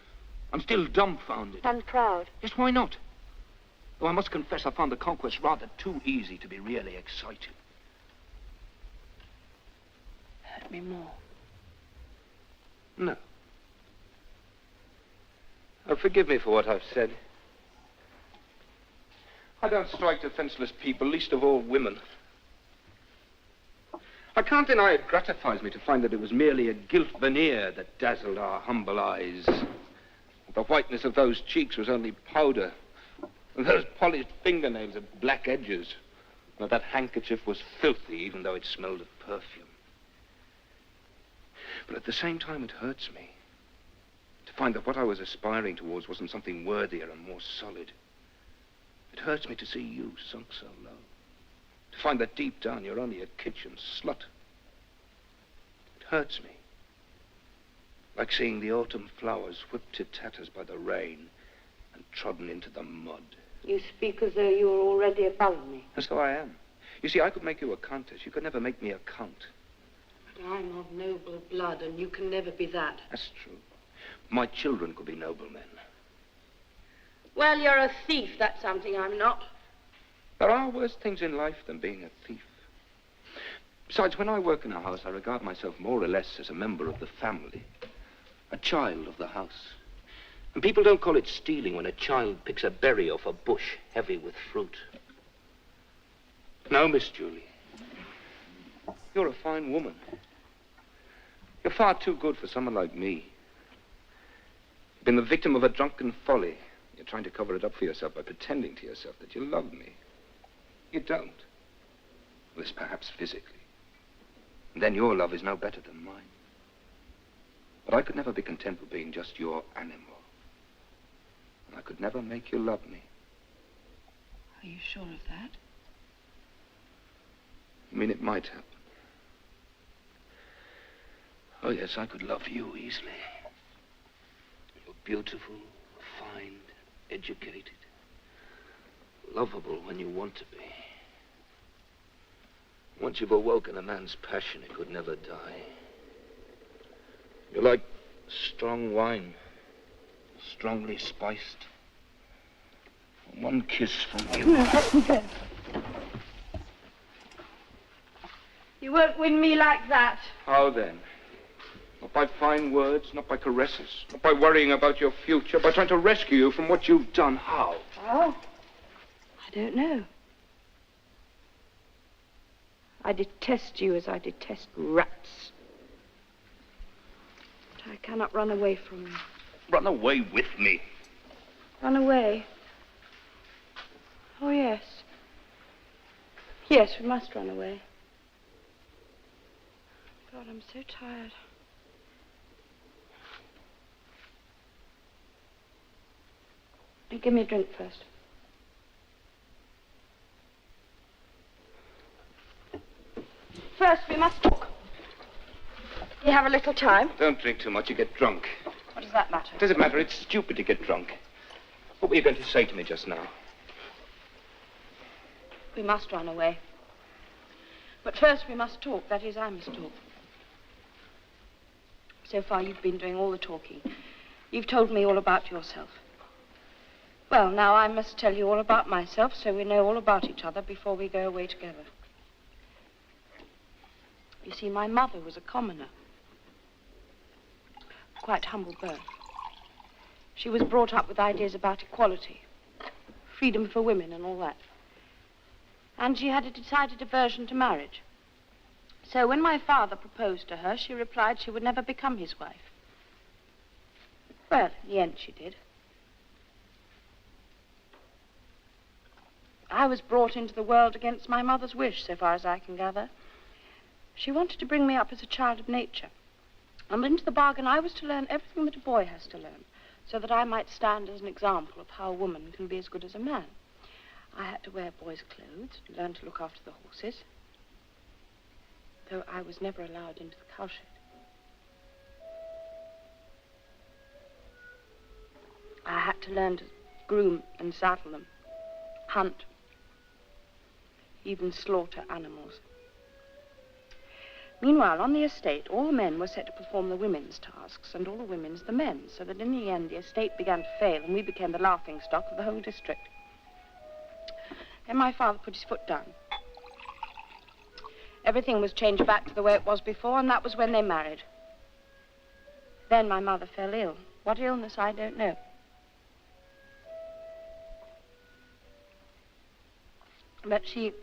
I'm still dumbfounded. And proud. Yes, why not? Though I must confess I found the conquest rather too easy to be really exciting. Hurt me more. No. Oh, forgive me for what I've said. I don't strike defenseless people, least of all women. I can't deny it gratifies me to find that it was merely a gilt veneer that dazzled our humble eyes. The whiteness of those cheeks was only powder, and those polished fingernails had black edges, and that handkerchief was filthy, even though it smelled of perfume. But at the same time, it hurts me to find that what I was aspiring towards wasn't something worthier and more solid. It hurts me to see you sunk so low. To find that deep down you're only a kitchen slut. It hurts me. Like seeing the autumn flowers whipped to tatters by the rain and trodden into the mud. You speak as though you were already above me. And so I am. You see, I could make you a countess. You could never make me a count. But I'm of noble blood, and you can never be that. That's true. My children could be noblemen. Well, you're a thief. That's something I'm not. There are worse things in life than being a thief. Besides, when I work in a house, I regard myself more or less as a member of the family. A child of the house. And people don't call it stealing when a child picks a berry off a bush heavy with fruit. No, Miss Julie. You're a fine woman. You're far too good for someone like me. You've been the victim of a drunken folly. You're trying to cover it up for yourself by pretending to yourself that you love me. You don't. Unless perhaps physically. And then your love is no better than mine. But I could never be content with being just your animal. And I could never make you love me. Are you sure of that? I mean, it might happen. Oh, yes, I could love you easily. You're beautiful, refined, educated. Lovable when you want to be. Once you've awoken a man's passion, it could never die. You're like strong wine, strongly spiced. One kiss from you. You won't win me like that. How then? Not by fine words, not by caresses, not by worrying about your future, by trying to rescue you from what you've done. How? Oh, I don't know. I detest you as I detest rats. But I cannot run away from you. Run away with me. Run away? Oh, yes. Yes, we must run away. God, I'm so tired. Give me a drink first. First, we must talk. You have a little time? Don't drink too much, you get drunk. What does that matter? Does it matter? It's stupid to get drunk. What were you going to say to me just now? We must run away. But first we must talk. That is, I must talk. So far, you've been doing all the talking. You've told me all about yourself. Well, now I must tell you all about myself so we know all about each other before we go away together. You see, my mother was a commoner. Quite humble birth. She was brought up with ideas about equality, freedom for women and all that. And she had a decided aversion to marriage. So when my father proposed to her, she replied she would never become his wife. Well, in the end she did. I was brought into the world against my mother's wish, so far as I can gather. She wanted to bring me up as a child of nature. And into the bargain, I was to learn everything that a boy has to learn, so that I might stand as an example of how a woman can be as good as a man. I had to wear boys' clothes, learn to look after the horses, though I was never allowed into the cowshed. I had to learn to groom and saddle them, hunt, even slaughter animals. Meanwhile, on the estate, all the men were set to perform the women's tasks and all the women's the men's, so that in the end the estate began to fail and we became the laughingstock of the whole district. Then my father put his foot down. Everything was changed back to the way it was before, and that was when they married. Then my mother fell ill. What illness, I don't know. But she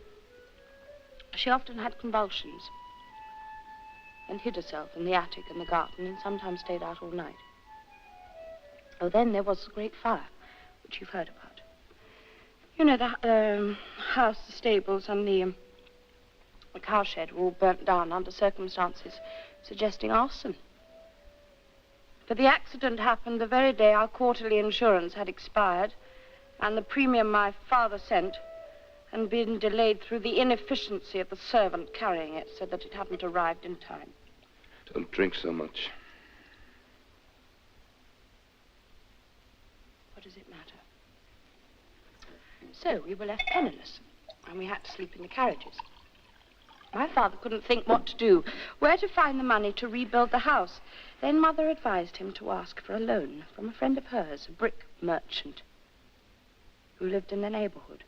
often had convulsions and hid herself in the attic and the garden and sometimes stayed out all night. Oh, then there was the great fire, which you've heard about. You know, the house, the stables, and the cowshed were all burnt down under circumstances suggesting arson. But the accident happened the very day our quarterly insurance had expired, and the premium my father sent and been delayed through the inefficiency of the servant carrying it, so that it hadn't arrived in time. Don't drink so much. What does it matter? So we were left penniless, and we had to sleep in the carriages. My father couldn't think what to do, where to find the money to rebuild the house. Then Mother advised him to ask for a loan from a friend of hers, a brick merchant, who lived in the neighborhood.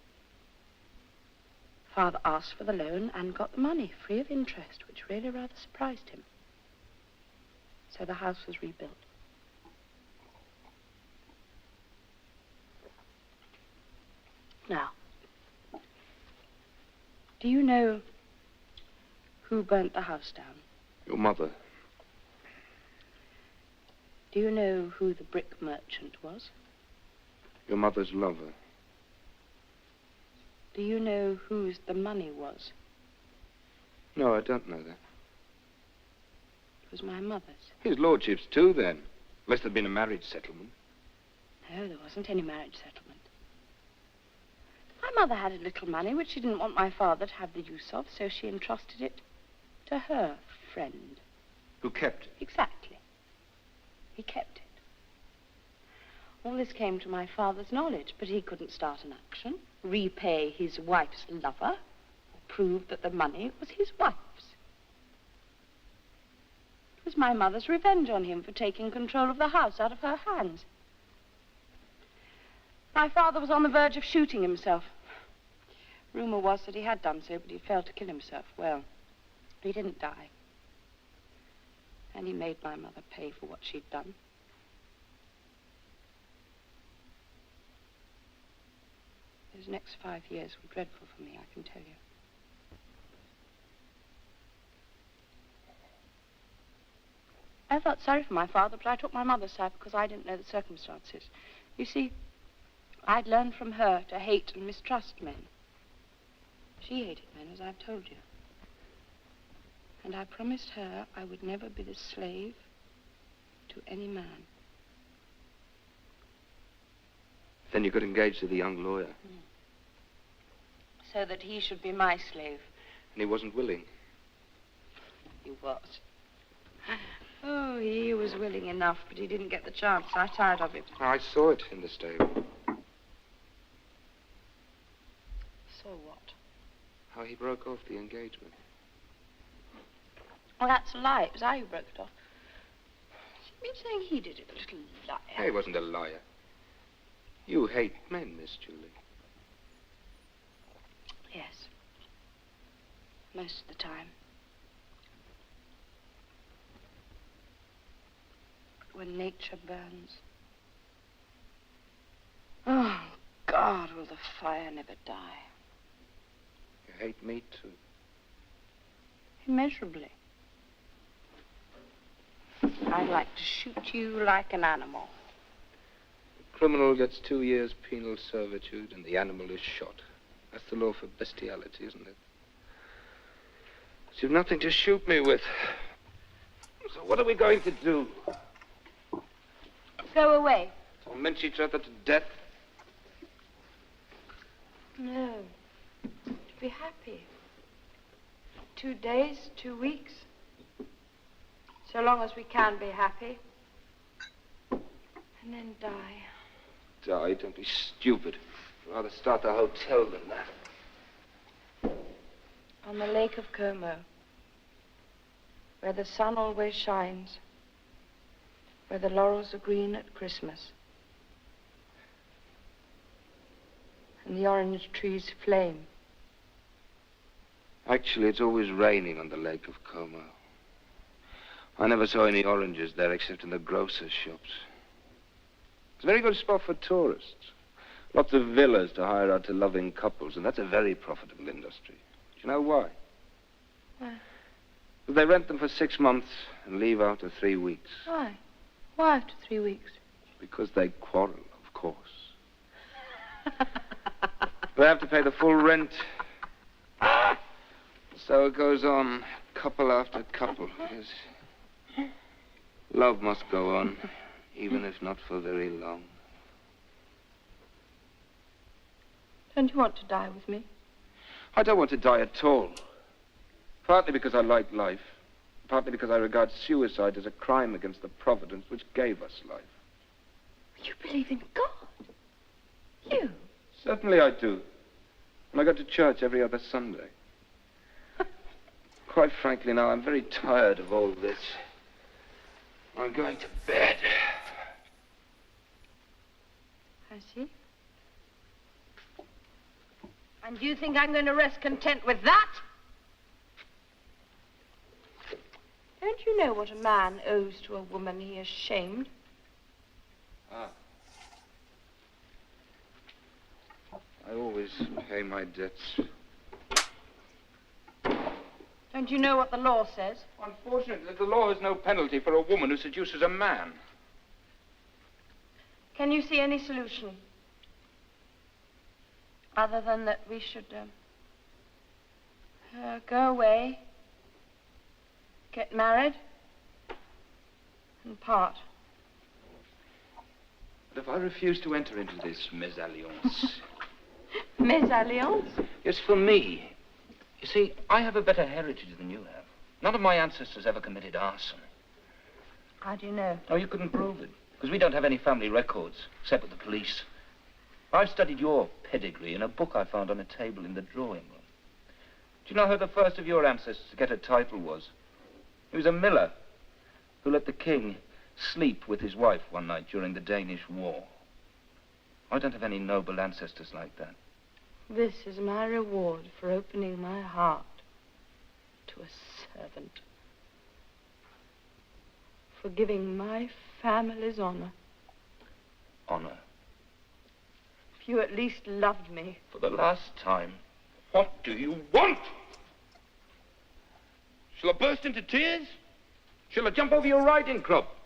Father asked for the loan and got the money, free of interest, which really rather surprised him. So the house was rebuilt. Now, do you know who burnt the house down? Your mother. Do you know who the brick merchant was? Your mother's lover. Do you know whose the money was? No, I don't know that. It was my mother's. His lordship's too, then. Unless there'd been a marriage settlement. No, there wasn't any marriage settlement. My mother had a little money which she didn't want my father to have the use of, so she entrusted it to her friend. Who kept it? Exactly. He kept it. All this came to my father's knowledge, but he couldn't start an action, repay his wife's lover, or prove that the money was his wife's. It was my mother's revenge on him for taking control of the house out of her hands. My father was on the verge of shooting himself. Rumor was that he had done so, but he failed to kill himself. Well, he didn't die. And he made my mother pay for what she'd done. Those next 5 years were dreadful for me, I can tell you. I felt sorry for my father, but I took my mother's side because I didn't know the circumstances. You see, I'd learned from her to hate and mistrust men. She hated men, as I've told you. And I promised her I would never be the slave to any man. Then you got engaged to the young lawyer. So that he should be my slave. And he wasn't willing. He was. Oh, he was willing enough, but he didn't get the chance. I tired of it. I saw it in the stable. So what? How he broke off the engagement. Well, that's a lie. It was I who broke it off. You mean saying he did it, the little liar? He wasn't a liar. You hate men, Miss Julie. Yes. Most of the time. When nature burns. Oh, God, will the fire never die? You hate me, too. Immeasurably. I'd like to shoot you like an animal. The criminal gets 2 years penal servitude and the animal is shot. That's the law for bestiality, isn't it? But you've nothing to shoot me with. So what are we going to do? Go away. Torment each other to death? No. To be happy. 2 days, 2 weeks. So long as we can be happy. And then die. Die? Don't be stupid. I'd rather start a hotel than that. On the Lake of Como. Where the sun always shines. Where the laurels are green at Christmas. And the orange trees flame. Actually, it's always raining on the Lake of Como. I never saw any oranges there except in the grocer's shops. It's a very good spot for tourists. Lots of villas to hire out to loving couples, and that's a very profitable industry. Do you know why? Why? They rent them for 6 months and leave after 3 weeks. Why? Why after 3 weeks? Because they quarrel, of course. They have to pay the full rent. So it goes on, couple after couple. Yes. Love must go on, even if not for very long. Don't you want to die with me? I don't want to die at all. Partly because I like life. Partly because I regard suicide as a crime against the providence which gave us life. You believe in God? You? Certainly I do. And I go to church every other Sunday. Quite frankly now, I'm very tired of all this. I'm going to bed. I see. And you think I'm going to rest content with that? Don't you know what a man owes to a woman he has shamed? Ah. I always pay my debts. Don't you know what the law says? Unfortunately, the law has no penalty for a woman who seduces a man. Can you see any solution? Other than that we should go away, get married, and part. But if I refuse to enter into this mésalliance... Mésalliance? Yes, for me. You see, I have a better heritage than you have. None of my ancestors ever committed arson. How do you know? Oh, you couldn't prove it, because we don't have any family records, except with the police. I've studied your pedigree in a book I found on a table in the drawing room. Do you know who the first of your ancestors to get a title was? He was a miller who let the king sleep with his wife one night during the Danish War. I don't have any noble ancestors like that. This is my reward for opening my heart to a servant. For giving my family's honor. Honor? If you at least loved me. For the last time, what do you want? Shall I burst into tears? Shall I jump over your riding crop?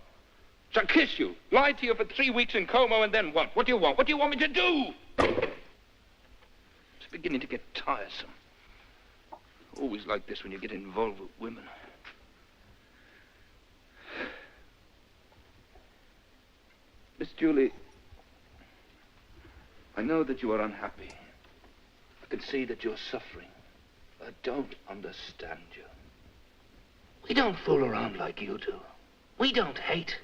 Shall I kiss you, lie to you for 3 weeks in Como, and then what? What do you want? What do you want me to do? It's beginning to get tiresome. Always like this when you get involved with women. Miss Julie, I know that you are unhappy. I can see that you're suffering. I don't understand you. We don't fool around like you do. We don't hate.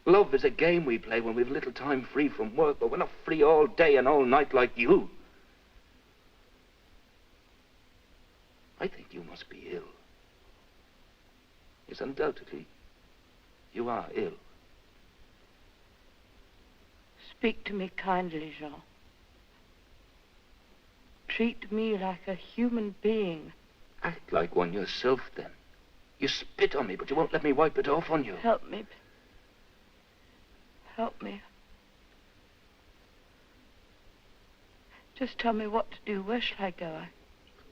Love is a game we play when we've little time free from work, but we're not free all day and all night like you. I think you must be ill. Yes, undoubtedly, you are ill. Speak to me kindly, Jean. Treat me like a human being. Act like one yourself, then. You spit on me, but you won't let me wipe it off on you. Help me. Help me. Just tell me what to do. Where shall I go?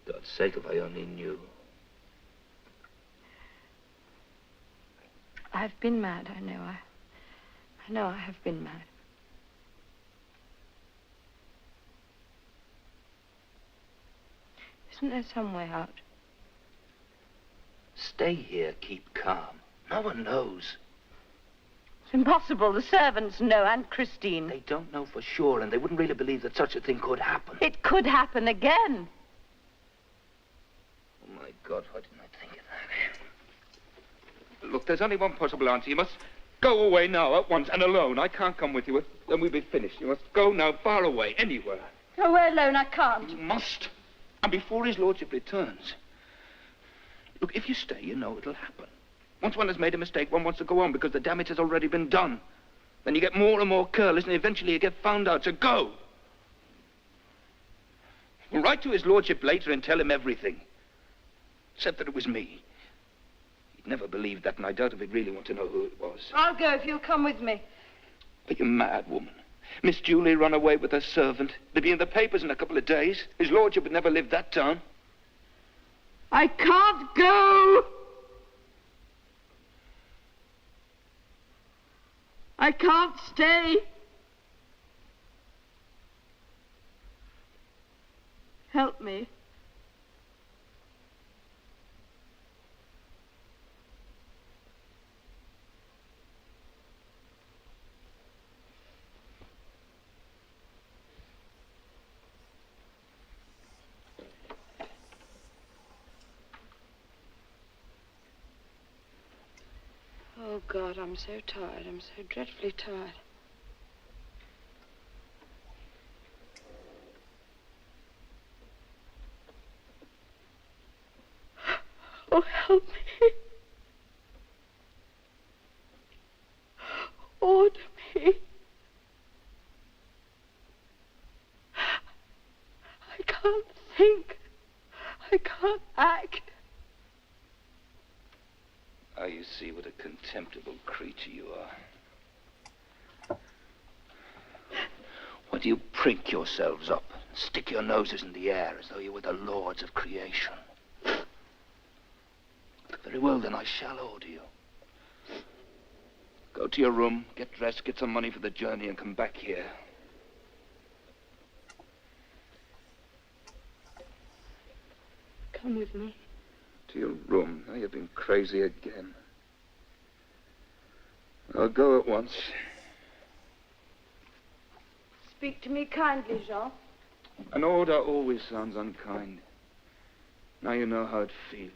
For God's sake, if I only knew. I've been mad, I know. I know I have been mad. Isn't there some way out? Stay here, keep calm. No one knows. It's impossible. The servants know, and Christine. They don't know for sure, and they wouldn't really believe that such a thing could happen. It could happen again. Oh, my God, why didn't I think of that? Look, there's only one possible answer. You must go away now, at once, and alone. I can't come with you, then we'll be finished. You must go now, far away, anywhere. Go away alone, I can't. You must. And before his lordship returns. Look, if you stay, you know it'll happen. Once one has made a mistake, one wants to go on because the damage has already been done. Then you get more and more careless, and eventually you get found out, so go. We'll write to his lordship later and tell him everything. Except that it was me. He'd never believed that, and I doubt if he'd really want to know who it was. I'll go if you'll come with me. Are you mad, woman? Miss Julie run away with her servant. They'll be in the papers in a couple of days. His lordship would never live that down. I can't go! I can't stay. Help me. Oh, God, I'm so tired. I'm so dreadfully tired. Oh, help me. Order me. I can't think. I can't act. Now you see what a contemptible creature you are. Why do you prink yourselves up and stick your noses in the air as though you were the lords of creation? Very well, then I shall order you. Go to your room, get dressed, get some money for the journey, and come back here. Come with me. To your room. Now you've been crazy again. I'll go at once. Speak to me kindly, Jean. An order always sounds unkind. Now you know how it feels.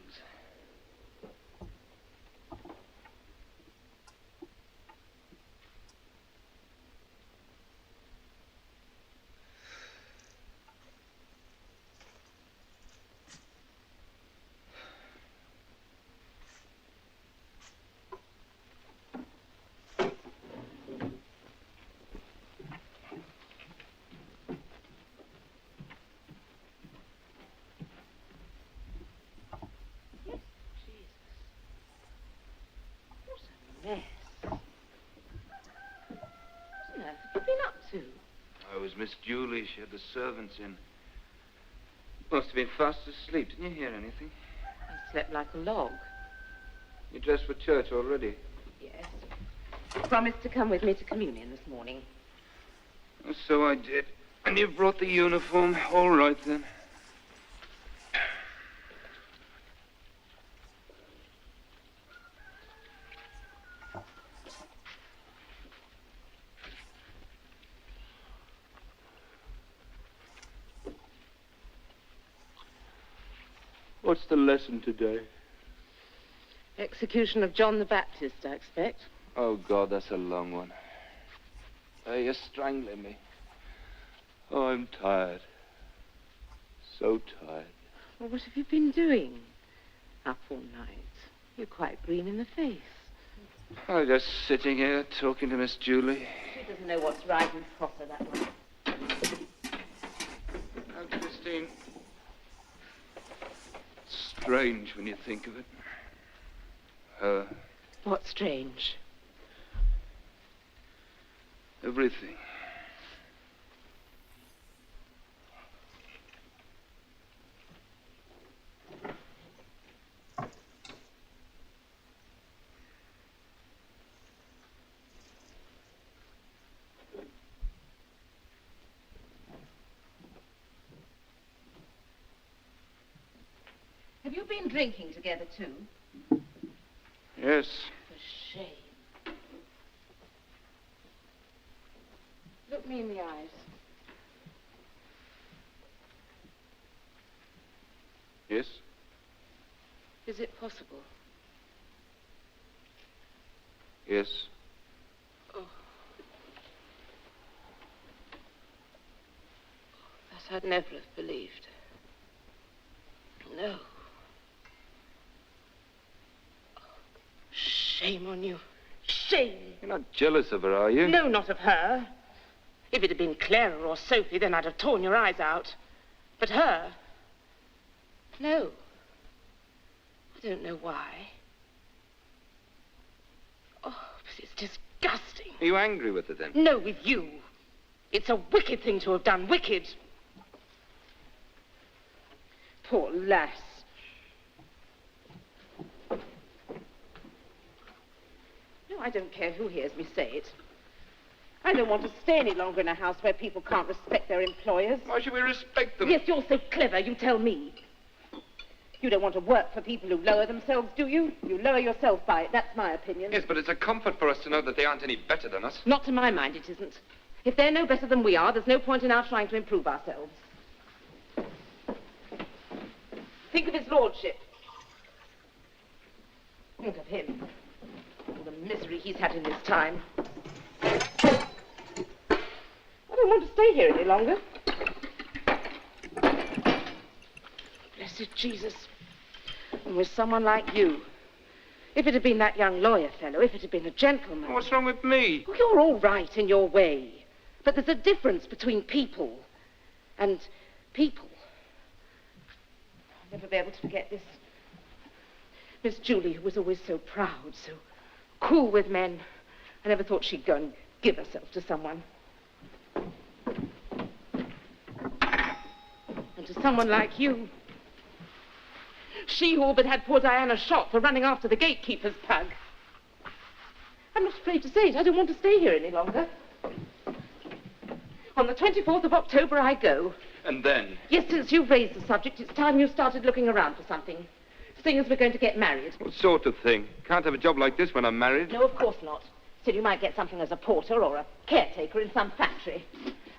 Mess. What on earth have you been up to? I was Miss Julie. She had the servants in. Must have been fast asleep. Didn't you hear anything? I slept like a log. You dressed for church already? Yes. Promised to come with me to communion this morning. Oh, so I did. And you brought the uniform. All right, then. What's the lesson today? Execution of John the Baptist, I expect. Oh, God, that's a long one. You're strangling me. Oh, I'm tired. So tired. Well, what have you been doing? Up all night. You're quite green in the face. I was just sitting here talking to Miss Julie. He doesn't know what's right and proper, that one. Oh, Christine. Strange when you think of it. Her. What's strange? Everything. Have you been drinking together, too? Yes. For shame. Look me in the eyes. Yes? Is it possible? Yes. Oh. That I'd never have believed. No. Shame on you. Shame. You're not jealous of her, are you? No, not of her. If it had been Clara or Sophie, then I'd have torn your eyes out. But her? No. I don't know why. Oh, but it's disgusting. Are you angry with her, then? No, with you. It's a wicked thing to have done. Wicked. Poor lass. No, I don't care who hears me say it. I don't want to stay any longer in a house where people can't respect their employers. Why should we respect them? Yes, you're so clever, you tell me. You don't want to work for people who lower themselves, do you? You lower yourself by it, that's my opinion. Yes, but it's a comfort for us to know that they aren't any better than us. Not to my mind, it isn't. If they're no better than we are, there's no point in our trying to improve ourselves. Think of his lordship. Think of him. All the misery he's had in his time. I don't want to stay here any longer. Blessed Jesus. And with someone like you. If it had been that young lawyer fellow, if it had been a gentleman. What's wrong with me? Oh, you're all right in your way. But there's a difference between people and people. I'll never be able to forget this. Miss Julie, who was always so proud, so cool with men. I never thought she'd go and give herself to someone. And to someone like you. She who all but had poor Diana shot for running after the gatekeeper's pug. I'm not afraid to say it. I don't want to stay here any longer. On the 24th of October, I go. And then? Yes, since you've raised the subject, it's time you started looking around for something. Seeing as we're going to get married. What sort of thing? Can't have a job like this when I'm married. No, of course not. Still, you might get something as a porter or a caretaker in some factory.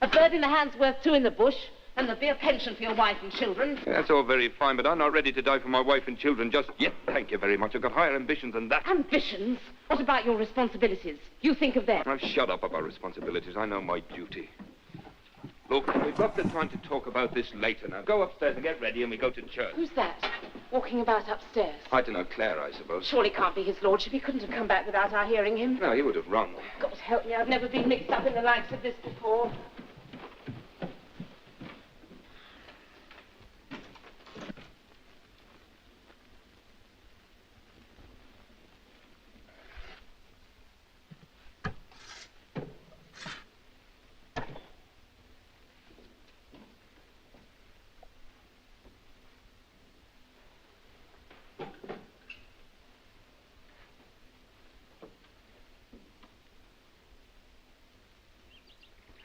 A bird in the hand's worth two in the bush, and there'll be a pension for your wife and children. Yeah, that's all very fine, but I'm not ready to die for my wife and children just yet. Thank you very much. I've got higher ambitions than that. Ambitions? What about your responsibilities? You think of them. Now, shut up about responsibilities. I know my duty. Look, we've got the time to talk about this later now. Go upstairs and get ready and we go to church. Who's that? Walking about upstairs? I don't know, Claire, I suppose. Surely can't be his lordship. He couldn't have come back without our hearing him. No, he would have run. God help me, I've never been mixed up in the likes of this before.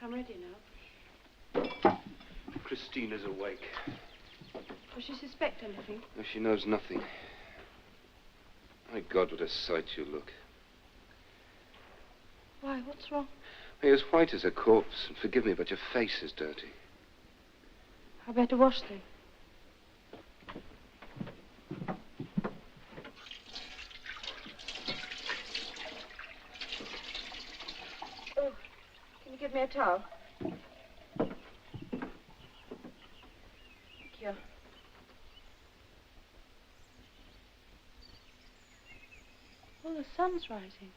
I'm ready now. Christina's awake. Does she suspect anything? No, she knows nothing. My God, what a sight you look. Why, what's wrong? You're as white as a corpse, and forgive me, but your face is dirty. I better wash them. Oh, can you give me a towel? Thank you. Oh, the sun's rising.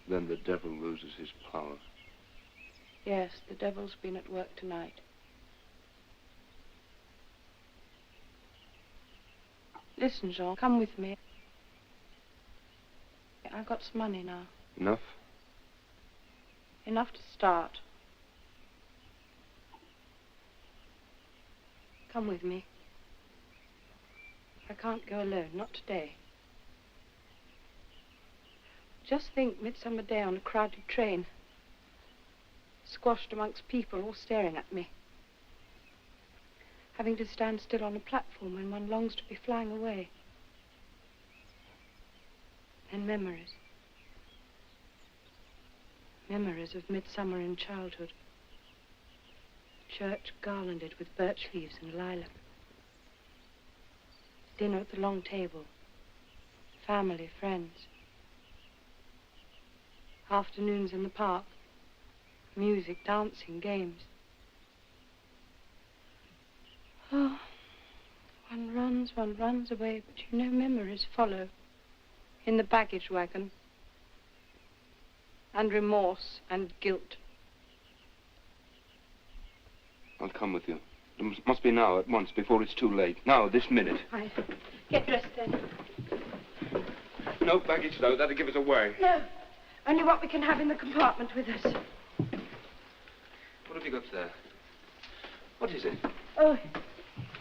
Then the devil loses his power. Yes, the devil's been at work tonight. Listen, Jean, come with me. I've got some money now. Enough? Enough to start. Come with me. I can't go alone, not today. Just think, midsummer day on a crowded train. Squashed amongst people, all staring at me. Having to stand still on a platform when one longs to be flying away. And memories. Memories of midsummer in childhood. Church garlanded with birch leaves and lilac. Dinner at the long table. Family, friends. Afternoons in the park. Music, dancing, games. Oh, one runs away, but you know memories follow. In the baggage wagon. And remorse and guilt. I'll come with you. It must be now, at once, before it's too late. Now, this minute. Right. Get dressed then. No baggage, though. That'll give us away. No. Only what we can have in the compartment with us. What have you got there? What is it? Oh,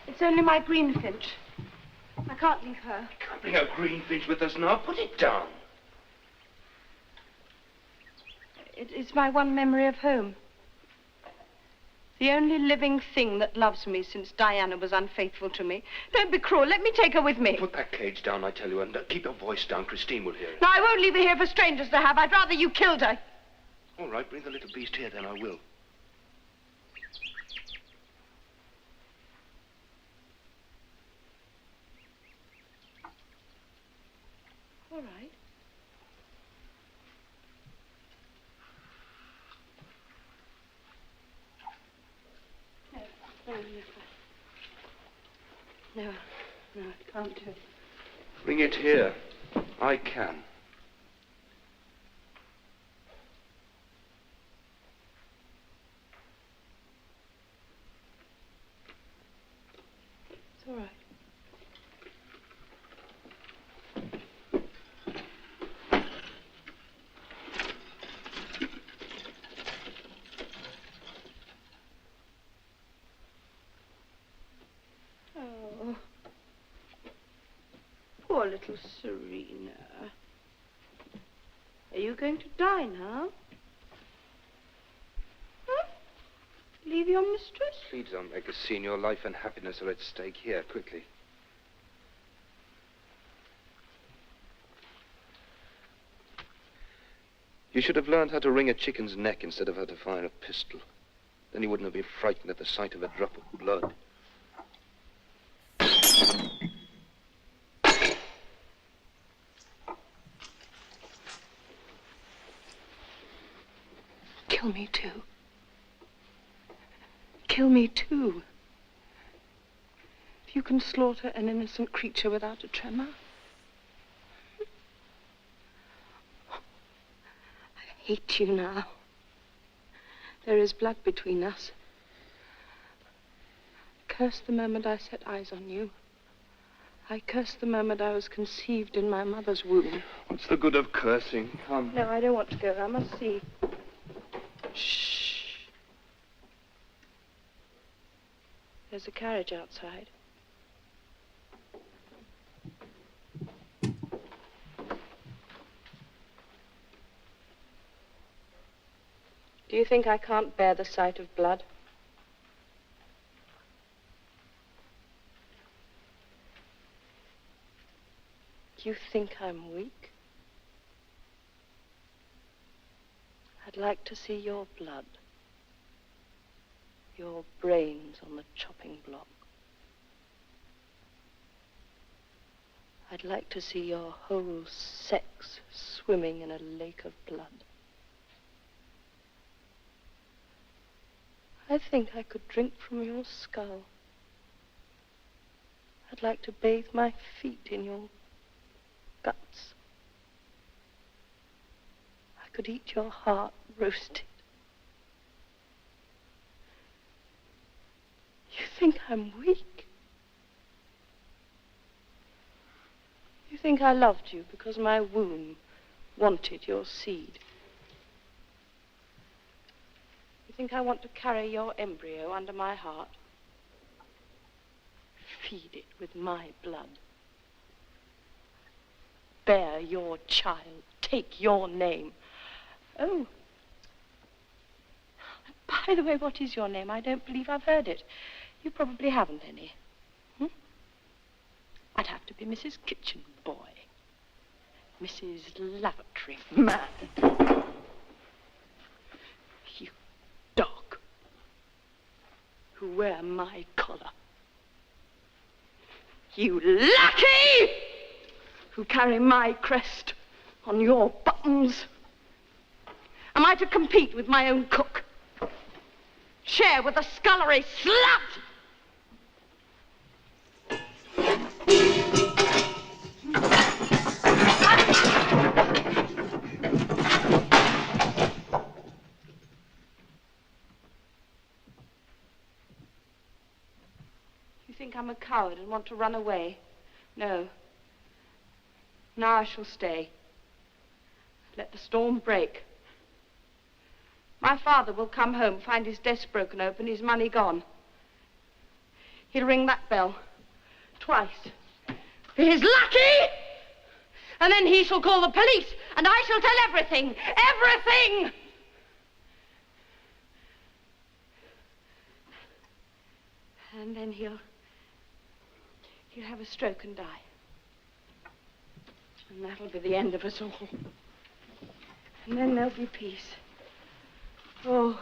it's only my greenfinch. I can't leave her. Can't bring our greenfinch with us now. Put it down. It's my one memory of home. The only living thing that loves me since Diana was unfaithful to me. Don't be cruel. Let me take her with me. Put that cage down, I tell you, and keep your voice down. Christine will hear it. No, I won't leave her here for strangers to have. I'd rather you killed her. All right, bring the little beast here, then I will. All right. No, I can't do it. Bring it here. I can. It's all right. Poor little Serena. Are you going to die now? Huh? Leave your mistress? Please don't make a scene. Your life and happiness are at stake. Here, quickly. You should have learned how to wring a chicken's neck instead of how to fire a pistol. Then you wouldn't have been frightened at the sight of a drop of blood. Kill me too. Kill me too. If you can slaughter an innocent creature without a tremor. I hate you now. There is blood between us. I curse the moment I set eyes on you. I curse the moment I was conceived in my mother's womb. What's the good of cursing? Come. No, I don't want to go. I must see. Shh. There's a carriage outside. Do you think I can't bear the sight of blood? Do you think I'm weak? I'd like to see your blood. Your brains on the chopping block. I'd like to see your whole sex swimming in a lake of blood. I think I could drink from your skull. I'd like to bathe my feet in your guts. I could eat your heart roasted. think I'm weak? You think I loved you because my womb wanted your seed? You think I want to carry your embryo under my heart? Feed it with my blood. Bear your child. Take your name. Oh. By the way, what is your name? I don't believe I've heard it. You probably haven't any. I'd have to be Mrs. Kitchen Boy. Mrs. Lavatory Man. You dog who wear my collar. You lackey who carry my crest on your buttons. Am I to compete with my own cook? Share with the scullery slut? You think I'm a coward and want to run away? No. Now I shall stay. Let the storm break. My father will come home, find his desk broken open, his money gone. He'll ring that bell twice for his lackey, and then he shall call the police, and I shall tell everything, everything! And then he'll have a stroke and die. And that'll be the end of us all. And then there'll be peace. Oh,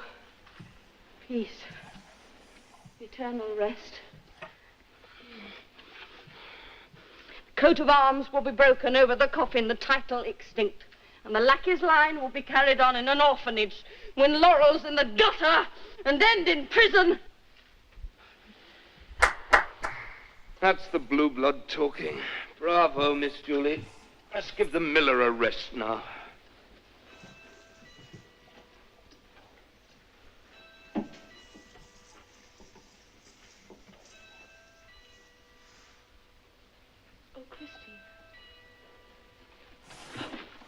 peace. Eternal rest. Coat of arms will be broken over the coffin, the title extinct. And the lackey's line will be carried on in an orphanage, win laurels in the gutter, and end in prison. That's the blue blood talking. Bravo, Miss Julie. Let's give the miller a rest now.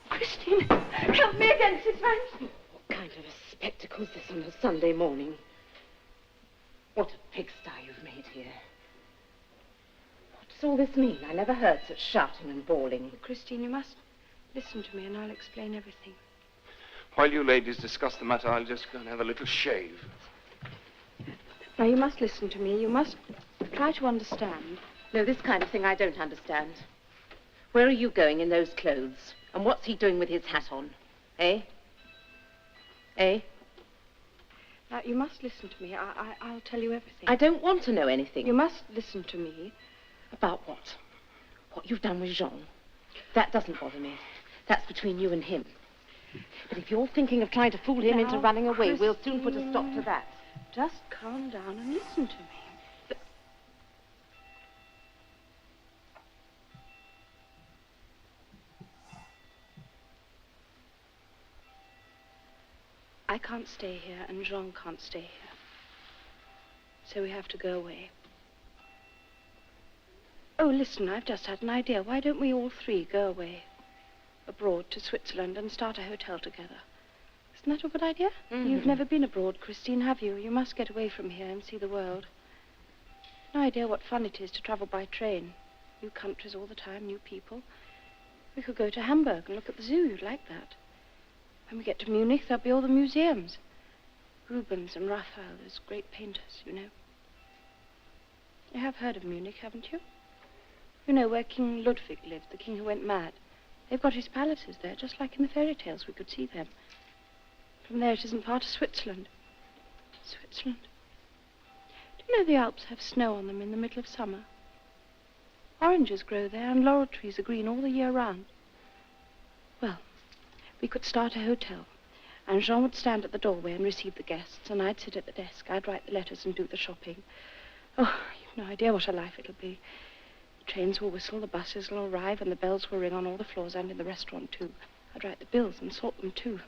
Christine, help me again, Sis Vance. What kind of a spectacle is this on a Sunday morning? What a pigsty you've made here. What does all this mean? I never heard such shouting and bawling. Christine, you must listen to me and I'll explain everything. While you ladies discuss the matter, I'll just go and have a little shave. Now, you must listen to me. You must try to understand. No, this kind of thing I don't understand. Where are you going in those clothes? And what's he doing with his hat on? Eh? Eh? Now, you must listen to me. I'll tell you everything. I don't want to know anything. You must listen to me. About what? What you've done with Jean. That doesn't bother me. That's between you and him. But if you're thinking of trying to fool him into running away, we'll soon put a stop to that. Just calm down and listen to me. But I can't stay here, and Jean can't stay here. So we have to go away. Oh, listen, I've just had an idea. Why don't we all three go away abroad to Switzerland and start a hotel together? Isn't that a good idea? Mm-hmm. You've never been abroad, Christine, have you? You must get away from here and see the world. No idea what fun it is to travel by train. New countries all the time, new people. We could go to Hamburg and look at the zoo. You'd like that. When we get to Munich, there'll be all the museums. Rubens and Raphael, those great painters, you know. You have heard of Munich, haven't you? You know, where King Ludwig lived, the king who went mad. They've got his palaces there, just like in the fairy tales. We could see them. From there, it isn't far to Switzerland. Switzerland. Do you know the Alps have snow on them in the middle of summer? Oranges grow there, and laurel trees are green all the year round. Well, we could start a hotel, and Jean would stand at the doorway and receive the guests, and I'd sit at the desk. I'd write the letters and do the shopping. Oh, you've no idea what a life it'll be. The trains will whistle, the buses will arrive, and the bells will ring on all the floors and in the restaurant, too. I'd write the bills and sort them, too.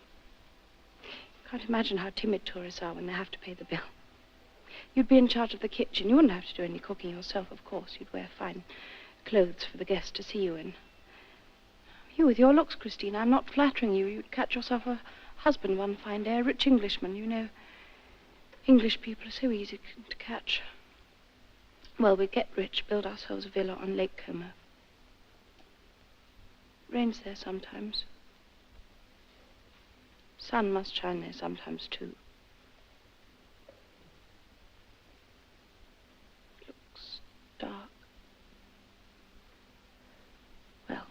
Can't imagine how timid tourists are when they have to pay the bill. You'd be in charge of the kitchen. You wouldn't have to do any cooking yourself, of course. You'd wear fine clothes for the guests to see you in. You, with your looks, Christine, I'm not flattering you. You'd catch yourself a husband one fine day, a rich Englishman. You know, English people are so easy to catch. Well, we'd get rich, build ourselves a villa on Lake Como. Rains there sometimes. Sun must shine there sometimes, too. Looks dark. Well,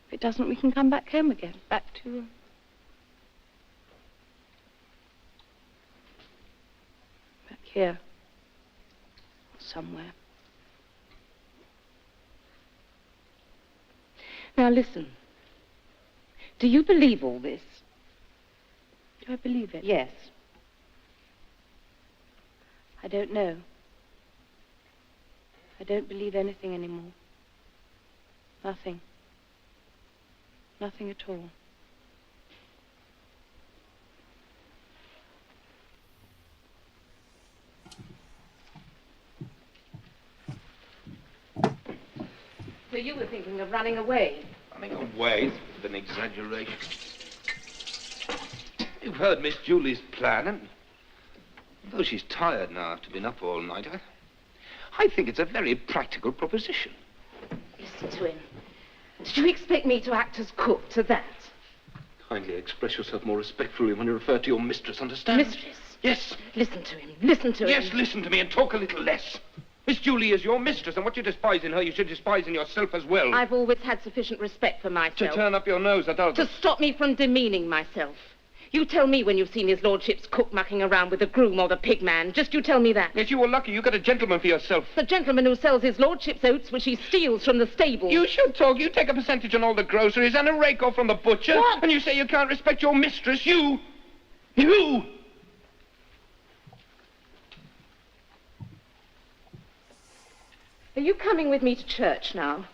if it doesn't, we can come back home again. Back to... back here. Somewhere. Now listen. Do you believe all this? Do I believe it? Yes. I don't know. I don't believe anything anymore. Nothing. Nothing at all. So you were thinking of running away? Running away is an exaggeration. You've heard Miss Julie's plan, and though she's tired now after being up all night, I think it's a very practical proposition. Listen to him. Did you expect me to act as cook to that? Kindly express yourself more respectfully when you refer to your mistress, understand? Mistress? Yes. Listen to him. Listen to him. Yes, listen to me and talk a little less. Miss Julie is your mistress, and what you despise in her, you should despise in yourself as well. I've always had sufficient respect for myself. To turn up your nose at others. To stop me from demeaning myself. You tell me when you've seen his lordship's cook mucking around with the groom or the pig man. Just you tell me that. Yes, you were lucky. You got a gentleman for yourself. The gentleman who sells his lordship's oats, which he steals from the stable. You should talk. You take a percentage on all the groceries and a rake off from the butcher. What? And you say you can't respect your mistress. You! You! Are you coming with me to church now?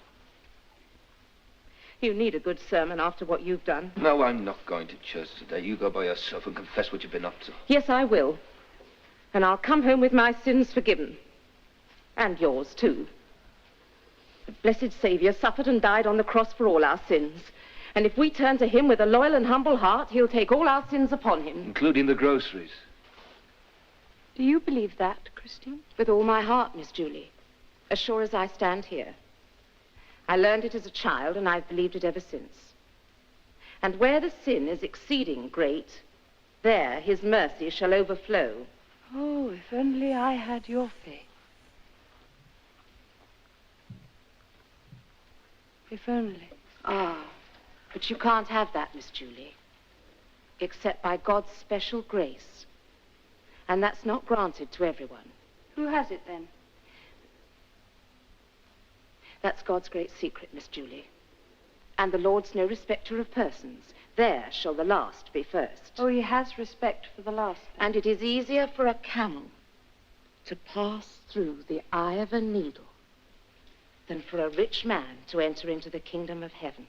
You need a good sermon after what you've done. No, I'm not going to church today. You go by yourself and confess what you've been up to. Yes, I will. And I'll come home with my sins forgiven. And yours, too. The blessed Saviour suffered and died on the cross for all our sins. And if we turn to him with a loyal and humble heart, he'll take all our sins upon him. Including the groceries. Do you believe that, Christine? With all my heart, Miss Julie. As sure as I stand here. I learned it as a child, and I've believed it ever since. And where the sin is exceeding great, there his mercy shall overflow. Oh, if only I had your faith. If only. Ah, but you can't have that, Miss Julie. Except by God's special grace. And that's not granted to everyone. Who has it, then? That's God's great secret, Miss Julie. And the Lord's no respecter of persons. There shall the last be first. Oh, he has respect for the last. Then. And it is easier for a camel to pass through the eye of a needle than for a rich man to enter into the kingdom of heaven.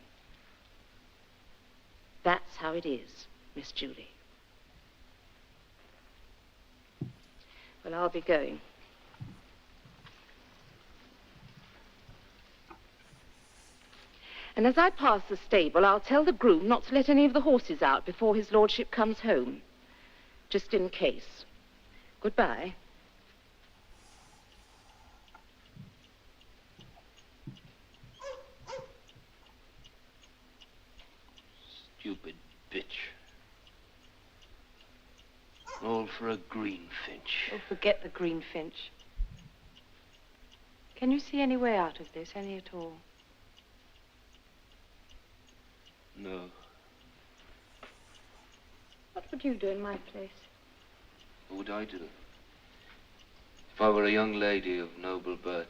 That's how it is, Miss Julie. Well, I'll be going. And as I pass the stable, I'll tell the groom not to let any of the horses out before his lordship comes home. Just in case. Goodbye. Stupid bitch. All for a greenfinch. Oh, forget the greenfinch. Can you see any way out of this, any at all? No. What would you do in my place? What would I do? If I were a young lady of noble birth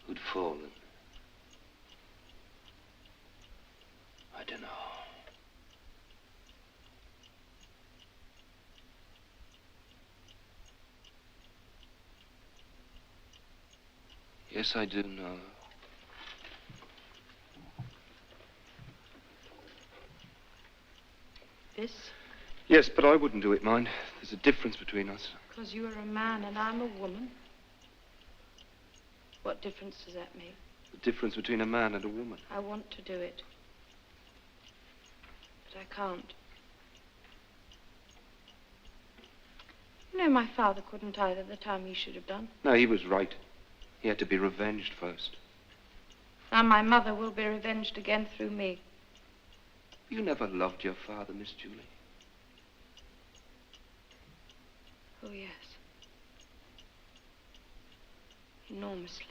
who'd fallen. I don't know. Yes, I do know. This? Yes, but I wouldn't do it, mind. There's a difference between us. Because you are a man and I'm a woman. What difference does that make? The difference between a man and a woman. I want to do it. But I can't. You know, my father couldn't either the time he should have done. No, he was right. He had to be revenged first. Now my mother will be revenged again through me. You never loved your father, Miss Julie. Oh, yes. Enormously.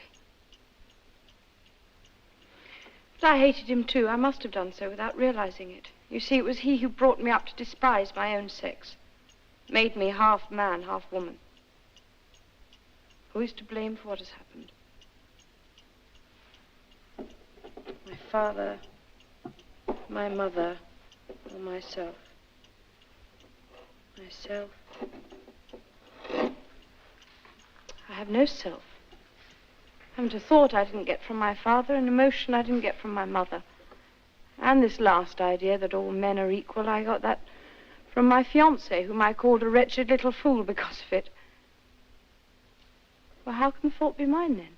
But I hated him too. I must have done so without realizing it. You see, it was he who brought me up to despise my own sex. Made me half man, half woman. Who is to blame for what has happened? My father, my mother, or myself? Myself. I have no self. I haven't a thought I didn't get from my father, an emotion I didn't get from my mother. And this last idea that all men are equal, I got that from my fiancé, whom I called a wretched little fool because of it. Well, how can the fault be mine, then?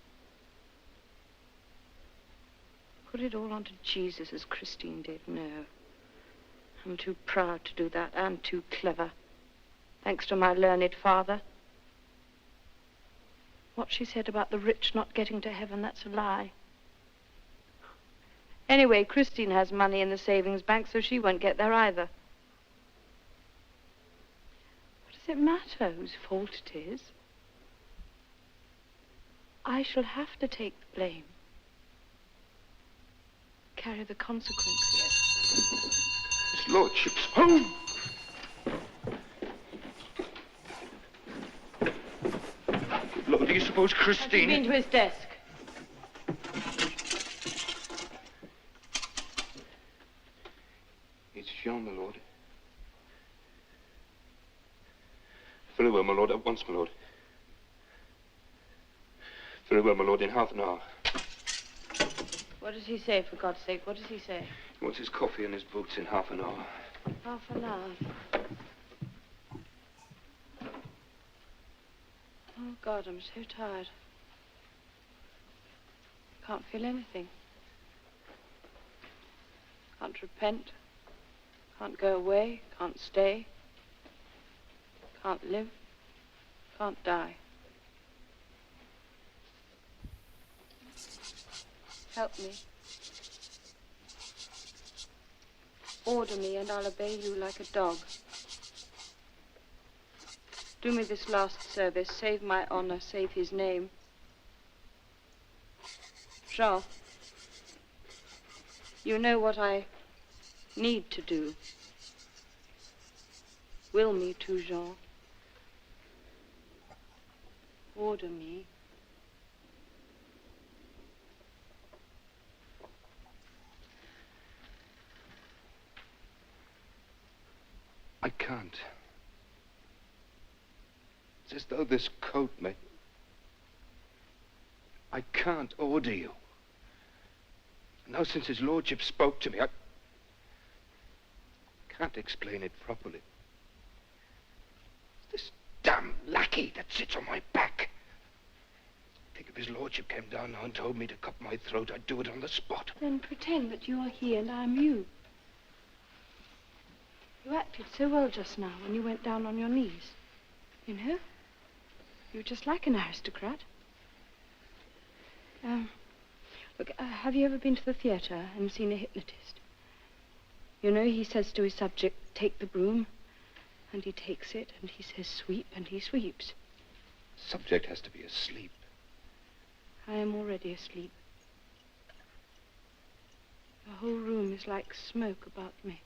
Put it all onto Jesus, as Christine did. No. I'm too proud to do that, and too clever. Thanks to my learned father. What she said about the rich not getting to heaven, that's a lie. Anyway, Christine has money in the savings bank, so she won't get there either. What does it matter whose fault it is? I shall have to take the blame. Carry the consequences. His lordship's home. Good Lord, do you suppose Christine... Has he been to his desk? It's Jean, my lord. Very well, my lord, at once, my lord. Very well, my lord, in half an hour. What does he say, for God's sake? What does he say? He wants his coffee and his boots in half an hour. Half an hour. Oh, God, I'm so tired. Can't feel anything. Can't repent. Can't go away. Can't stay. Can't live. Can't die. Help me. Order me and I'll obey you like a dog. Do me this last service. Save my honor. Save his name. Jean, you know what I need to do. Will me to, Jean. Order me. I can't. It's as though this coat may... I can't order you. Now, since his lordship spoke to me, I can't explain it properly. It's this damn lackey that sits on my back. I think if his lordship came down now and told me to cut my throat, I'd do it on the spot. Then pretend that you are he and I'm you. You acted so well just now when you went down on your knees. You know? You're just like an aristocrat. Look, have you ever been to the theater and seen a hypnotist? You know, he says to his subject, take the broom, and he takes it, and he says, sweep, and he sweeps. Subject has to be asleep. I am already asleep. The whole room is like smoke about me.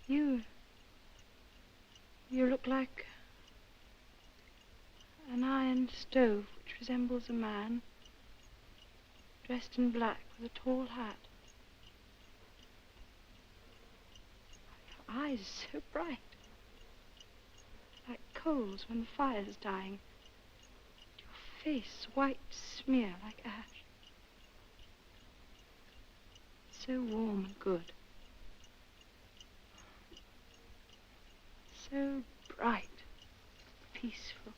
You look like an iron stove which resembles a man dressed in black with a tall hat. Your eyes are so bright, like coals when the fire's dying. Your face white smear like ash. So warm and good. So bright, peaceful.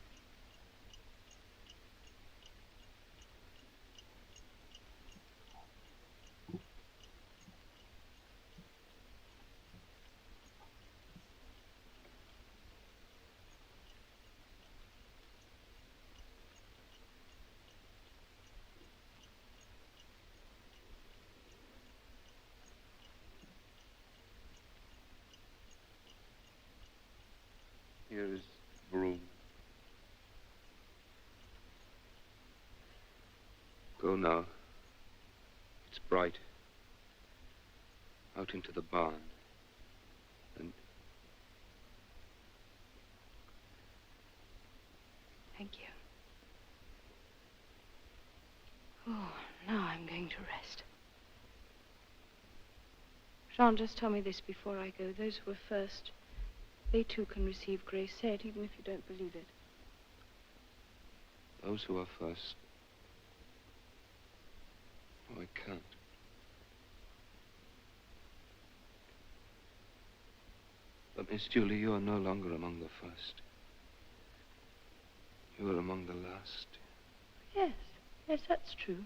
Here is the room. Go now. It's bright. Out into the barn. And Thank you. Oh, now I'm going to rest. Jean, just tell me this before I go. Those who were first, they too can receive grace. Say it even if you don't believe it. those who are first. Oh, I can't. But, Miss Julie, you are no longer among the first. You are among the last. Yes, yes, that's true.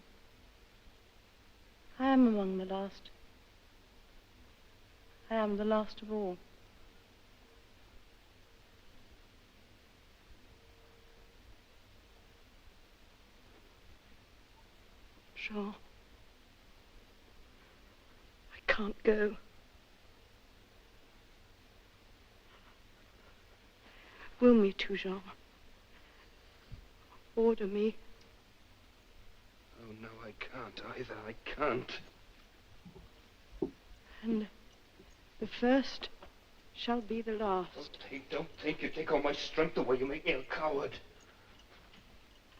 I am among the last. I am the last of all. Jean, I can't go. Will me to, Jean. Order me. Oh, no, I can't either. I can't. And the first shall be the last. Don't take. You take all my strength away. You make me a coward.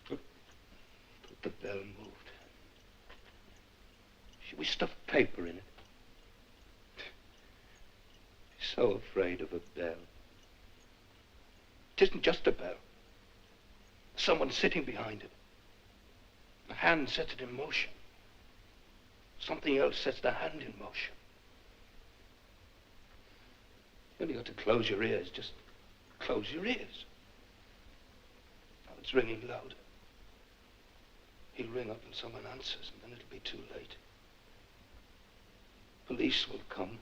But the bell moved. We stuffed paper in it. So afraid of a bell. It isn't just a bell. Someone sitting behind it. A hand sets it in motion. Something else sets the hand in motion. You only got to close your ears. Just close your ears. Now it's ringing louder. He'll ring up and someone answers, and then it'll be too late. Police will come.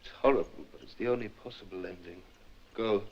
It's horrible, but it's the only possible ending. Go.